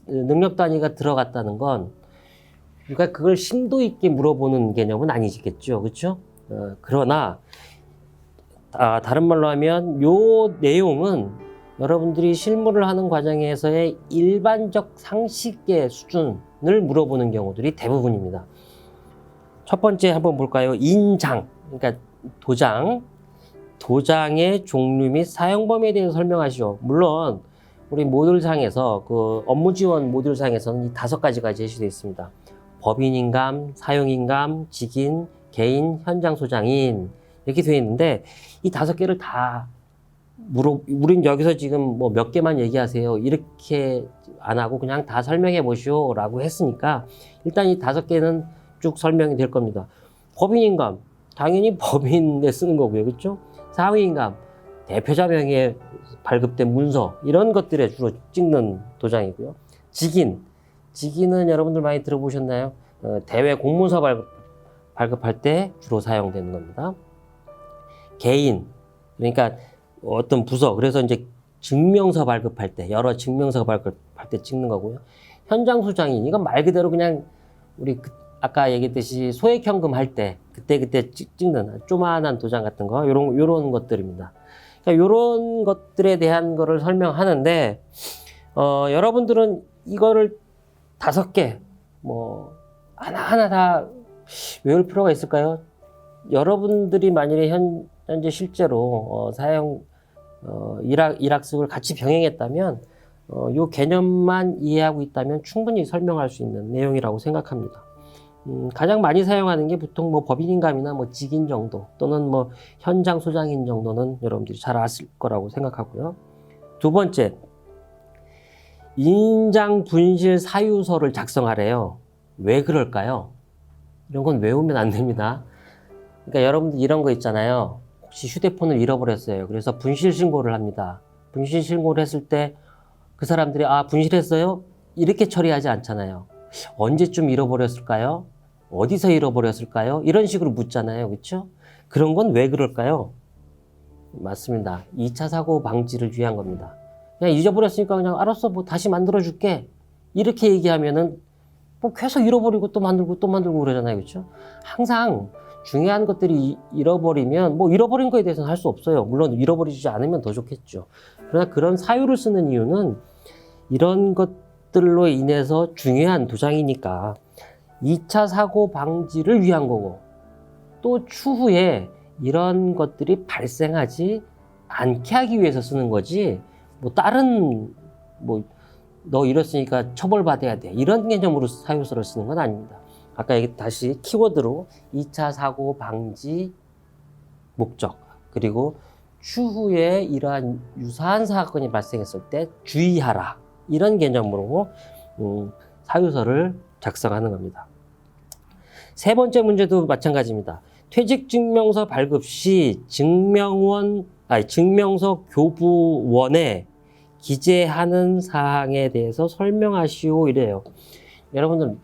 능력 단위가 들어갔다는 건 우리가 그걸 심도 있게 물어보는 개념은 아니겠죠, 그렇죠? 그러나 다른 말로 하면 요 내용은 여러분들이 실무를 하는 과정에서의 일반적 상식의 수준을 물어보는 경우들이 대부분입니다. 첫 번째 한번 볼까요? 인장, 그러니까 도장의 종류 및 사용 범위에 대해서 설명하시오. 물론 우리 모듈상에서 그 업무 지원 모듈상에서는 이 5가지가 제시되어 있습니다. 법인인감, 사용인감, 직인, 개인, 현장 소장인 이렇게 되어 있는데 이 5개를 다 우린 여기서 지금 뭐 몇 개만 얘기하세요 이렇게 안 하고 그냥 다 설명해 보시오 라고 했으니까 일단 이 5개는 쭉 설명이 될 겁니다. 법인인감 당연히 법인에 쓰는 거고요, 그렇죠? 사용인감 대표자 명의에 발급된 문서 이런 것들에 주로 찍는 도장이고요. 직인은 여러분들 많이 들어보셨나요? 대외 공문서 발급할 때 주로 사용되는 겁니다. 개인, 그러니까 어떤 부서, 그래서 이제 증명서 발급할 때, 여러 증명서 발급할 때 찍는 거고요. 현장 소장인, 이건 말 그대로 그냥 우리 아까 얘기했듯이 소액현금 할 때 그때 찍는 조그마한 도장 같은 거, 요런 것들입니다. 그러니까 요런 것들에 대한 거를 설명하는데, 여러분들은 이거를 5개, 뭐, 하나하나 다 외울 필요가 있을까요? 여러분들이 만일에 현재 실제로 일학습을 같이 병행했다면 요 개념만 이해하고 있다면 충분히 설명할 수 있는 내용이라고 생각합니다. 가장 많이 사용하는 게 보통 뭐 법인인감이나 뭐 직인 정도 또는 뭐 현장 소장인 정도는 여러분들이 잘 아실 거라고 생각하고요. 두 번째, 인장 분실 사유서를 작성하래요. 왜 그럴까요? 이런 건 외우면 안 됩니다. 그러니까 여러분들 이런 거 있잖아요. 혹시 휴대폰을 잃어버렸어요. 그래서 분실 신고를 합니다. 분실 신고를 했을 때 그 사람들이 분실했어요? 이렇게 처리하지 않잖아요. 언제쯤 잃어버렸을까요? 어디서 잃어버렸을까요? 이런 식으로 묻잖아요. 그렇죠? 그런 건 왜 그럴까요? 맞습니다. 2차 사고 방지를 위한 겁니다. 그냥 잊어버렸으니까 그냥 알았어, 뭐 다시 만들어 줄게. 이렇게 얘기하면은 뭐 계속 잃어버리고 또 만들고 그러잖아요. 그렇죠? 항상 중요한 것들이 잃어버리면 뭐 잃어버린 거에 대해서는 할 수 없어요. 물론 잃어버리지 않으면 더 좋겠죠. 그러나 그런 사유를 쓰는 이유는 이런 것들로 인해서 중요한 도장이니까 2차 사고 방지를 위한 거고 또 추후에 이런 것들이 발생하지 않게 하기 위해서 쓰는 거지 뭐 다른 뭐 너 이랬으니까 처벌받아야 돼 이런 개념으로 사유서를 쓰는 건 아닙니다. 아까 다시 키워드로 2차 사고 방지 목적 그리고 추후에 이러한 유사한 사건이 발생했을 때 주의하라 이런 개념으로 사유서를 작성하는 겁니다. 세 번째 문제도 마찬가지입니다. 퇴직증명서 발급 시 증명서 교부원에 기재하는 사항에 대해서 설명하시오 이래요. 여러분들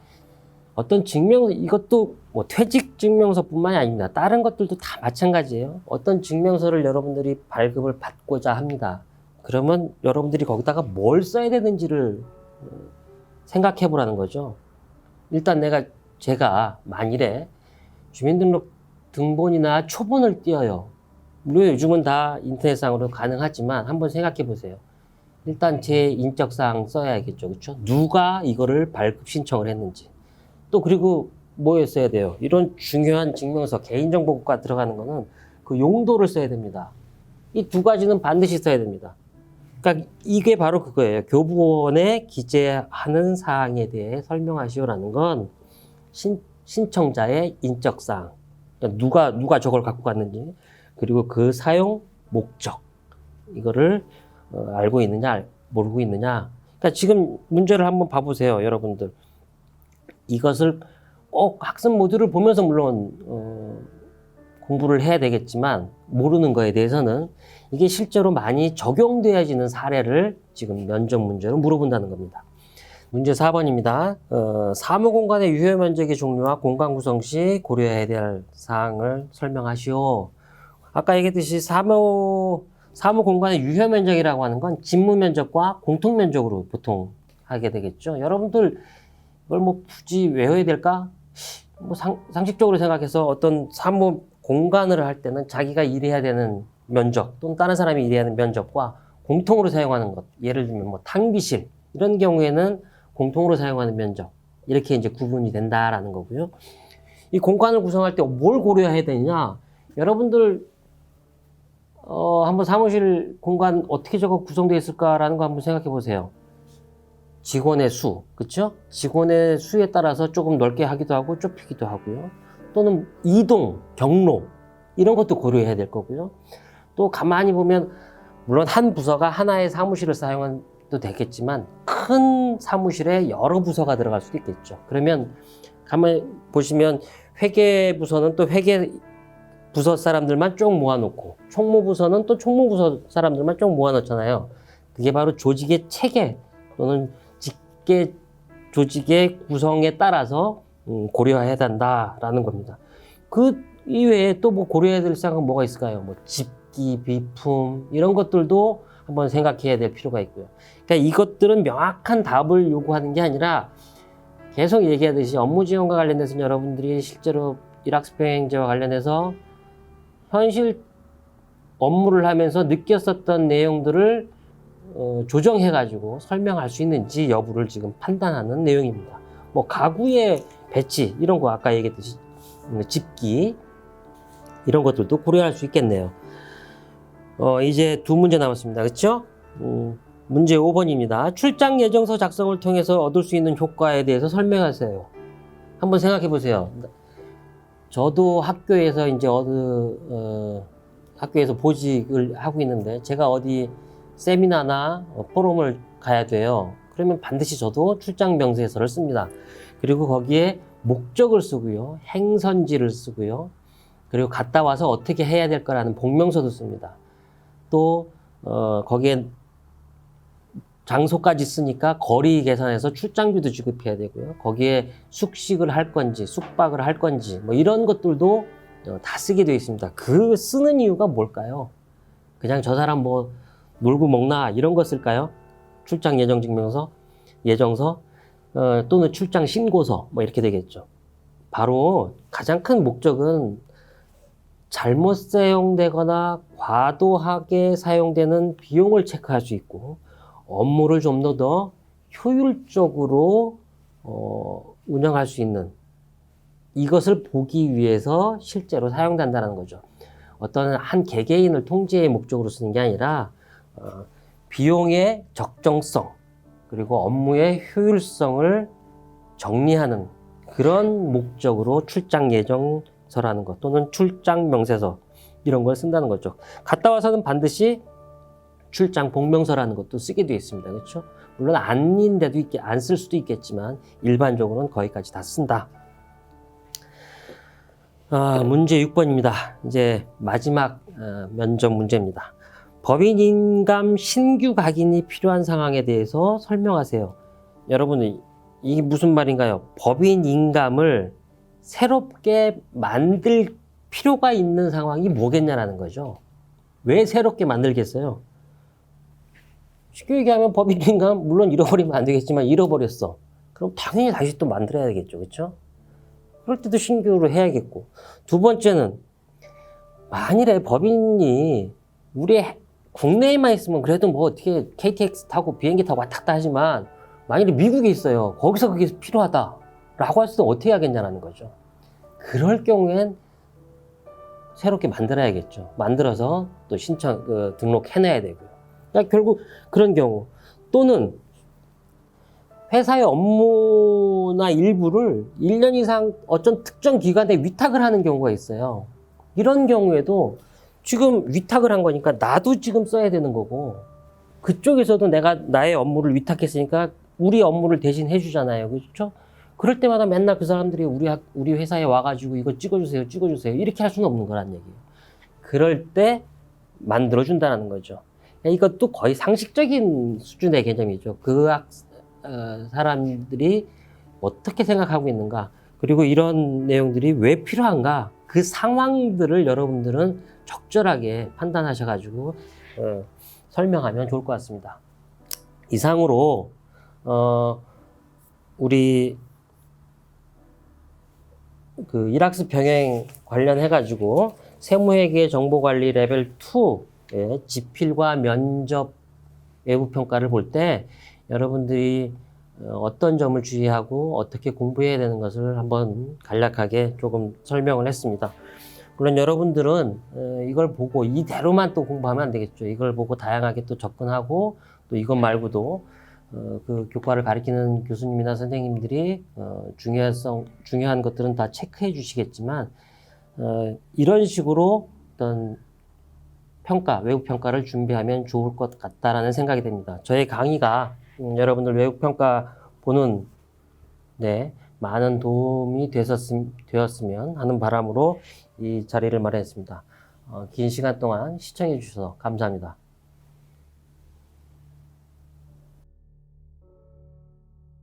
어떤 증명서 이것도 뭐 퇴직증명서뿐만이 아닙니다. 다른 것들도 다 마찬가지예요. 어떤 증명서를 여러분들이 발급을 받고자 합니다. 그러면 여러분들이 거기다가 뭘 써야 되는지를 생각해 보라는 거죠. 일단 제가 만일에 주민등록 등본이나 초본을 띄어요. 물론 요즘은 다 인터넷상으로 가능하지만 한번 생각해 보세요. 일단 제 인적사항 써야겠죠. 그렇죠? 누가 이거를 발급 신청을 했는지. 또 그리고 뭐에 써야 돼요? 이런 중요한 증명서, 개인정보가 들어가는 거는 그 용도를 써야 됩니다. 이 2가지는 반드시 써야 됩니다. 그러니까 이게 바로 그거예요. 교부원에 기재하는 사항에 대해 설명하시오라는 건 신청자의 인적사항, 그러니까 누가 저걸 갖고 갔는지, 그리고 그 사용 목적, 이거를 알고 있느냐, 모르고 있느냐. 그러니까 지금 문제를 한번 봐보세요, 여러분들. 이것을 꼭 학습 모듈을 보면서 물론 공부를 해야 되겠지만 모르는 거에 대해서는 이게 실제로 많이 적용되어지는 사례를 지금 면접 문제로 물어본다는 겁니다. 문제 4번입니다. 사무 공간의 유효 면적의 종류와 공간 구성 시 고려해야 될 사항을 설명하시오. 아까 얘기했듯이 사무 공간의 유효 면적이라고 하는 건 직무 면적과 공통 면적으로 보통 하게 되겠죠. 여러분들 이걸 뭐 굳이 외워야 될까? 뭐 상식적으로 생각해서 어떤 사무 공간을 할 때는 자기가 일해야 되는 면적 또는 다른 사람이 일해야 하는 면적과 공통으로 사용하는 것, 예를 들면 뭐 탕비실 이런 경우에는 공통으로 사용하는 면적 이렇게 이제 구분이 된다라는 거고요. 이 공간을 구성할 때 뭘 고려해야 되느냐? 여러분들 한번 사무실 공간 어떻게 저거 구성되어 있을까라는 거 한번 생각해 보세요. 직원의 수, 그렇죠? 직원의 수에 따라서 조금 넓게 하기도 하고 좁히기도 하고요. 또는 이동, 경로 이런 것도 고려해야 될 거고요. 또 가만히 보면 물론 한 부서가 하나의 사무실을 사용해도 되겠지만 큰 사무실에 여러 부서가 들어갈 수도 있겠죠. 그러면 가만히 보시면 회계부서는 또 회계 부서 사람들만 쭉 모아놓고 총무부서는 또 총무부서 사람들만 쭉 모아놓잖아요. 그게 바로 조직의 체계 또는 직계 조직의 구성에 따라서 고려해야 된다라는 겁니다. 그 이외에 또 뭐 고려해야 될 사항은 뭐가 있을까요? 뭐 집기, 비품 이런 것들도 한번 생각해야 될 필요가 있고요. 그러니까 이것들은 명확한 답을 요구하는 게 아니라 계속 얘기하듯이 업무 지원과 관련해서 여러분들이 실제로 일학습행제와 관련해서 현실 업무를 하면서 느꼈었던 내용들을 조정해가지고 설명할 수 있는지 여부를 지금 판단하는 내용입니다. 뭐 가구의 배치 이런 거 아까 얘기했듯이 집기 이런 것들도 고려할 수 있겠네요. 이제 두 문제 남았습니다. 그렇죠? 문제 5번입니다. 출장 예정서 작성을 통해서 얻을 수 있는 효과에 대해서 설명하세요. 한번 생각해 보세요. 저도 학교에서 이제 학교에서 보직을 하고 있는데 제가 어디 세미나나 포럼을 가야 돼요. 그러면 반드시 저도 출장 명세서를 씁니다. 그리고 거기에 목적을 쓰고요. 행선지를 쓰고요. 그리고 갔다 와서 어떻게 해야 될 거라는 복명서도 씁니다. 또 거기에 장소까지 쓰니까 거리 계산해서 출장비도 지급해야 되고요. 거기에 숙식을 할 건지 숙박을 할 건지 뭐 이런 것들도 다 쓰게 되어 있습니다. 그 쓰는 이유가 뭘까요? 그냥 저 사람 뭐 놀고 먹나 이런 거 쓸까요? 출장 예정 증명서, 예정서 또는 출장 신고서 뭐 이렇게 되겠죠. 바로 가장 큰 목적은 잘못 사용되거나 과도하게 사용되는 비용을 체크할 수 있고 업무를 좀 더 효율적으로 운영할 수 있는 이것을 보기 위해서 실제로 사용된다는 거죠. 어떤 한 개개인을 통제의 목적으로 쓰는 게 아니라 비용의 적정성 그리고 업무의 효율성을 정리하는 그런 목적으로 출장 예정서라는 것 또는 출장 명세서 이런 걸 쓴다는 거죠. 갔다 와서는 반드시 출장 복명서라는 것도 쓰게 되어 있습니다. 그렇죠? 물론 아닌데도 안 쓸 수도 있겠지만 일반적으로는 거기까지 다 쓴다. 문제 6번입니다. 이제 마지막 면접 문제입니다. 법인 인감 신규 각인이 필요한 상황에 대해서 설명하세요. 여러분 이게 무슨 말인가요? 법인 인감을 새롭게 만들 필요가 있는 상황이 뭐겠냐라는 거죠. 왜 새롭게 만들겠어요? 쉽게 얘기하면 법인 인감 물론 잃어버리면 안 되겠지만 잃어버렸어. 그럼 당연히 다시 또 만들어야 되겠죠. 그렇죠? 그럴 때도 신규로 해야겠고. 두 번째는 만일에 법인이 우리 국내에만 있으면 그래도 뭐 어떻게 KTX 타고 비행기 타고 왔다 갔다 하지만 만일에 미국에 있어요. 거기서 그게 필요하다라고 할 수는 어떻게 하겠냐라는 거죠. 그럴 경우엔 새롭게 만들어야겠죠. 만들어서 또 등록해놔야 되고요. 그러니까 결국 그런 경우 또는 회사의 업무나 일부를 1년 이상 어떤 특정 기관에 위탁을 하는 경우가 있어요. 이런 경우에도 지금 위탁을 한 거니까 나도 지금 써야 되는 거고 그쪽에서도 내가 나의 업무를 위탁했으니까 우리 업무를 대신 해주잖아요. 그렇죠? 그럴 때마다 맨날 그 사람들이 우리 회사에 와가지고 이거 찍어주세요, 찍어주세요. 이렇게 할 수는 없는 거란 얘기예요. 그럴 때 만들어준다는 거죠. 이것도 거의 상식적인 수준의 개념이죠. 사람들이 어떻게 생각하고 있는가, 그리고 이런 내용들이 왜 필요한가, 그 상황들을 여러분들은 적절하게 판단하셔가지고 설명하면 좋을 것 같습니다. 이상으로 우리 그 일학습 병행 관련해가지고 세무회계 정보관리 레벨 2의 지필과 면접 외부평가를 볼 때 여러분들이 어떤 점을 주의하고 어떻게 공부해야 되는 것을 한번 간략하게 조금 설명을 했습니다. 물론 여러분들은 이걸 보고 이대로만 또 공부하면 안 되겠죠. 이걸 보고 다양하게 또 접근하고, 또 이것 말고도 그 교과를 가르치는 교수님이나 선생님들이 중요한 것들은 다 체크해 주시겠지만, 이런 식으로 어떤 외국 평가를 준비하면 좋을 것 같다라는 생각이 됩니다. 저의 강의가 여러분들 외국 평가 보는 데 많은 도움이 되었으면 하는 바람으로 이 자리를 마련했습니다. 긴 시간 동안 시청해 주셔서 감사합니다.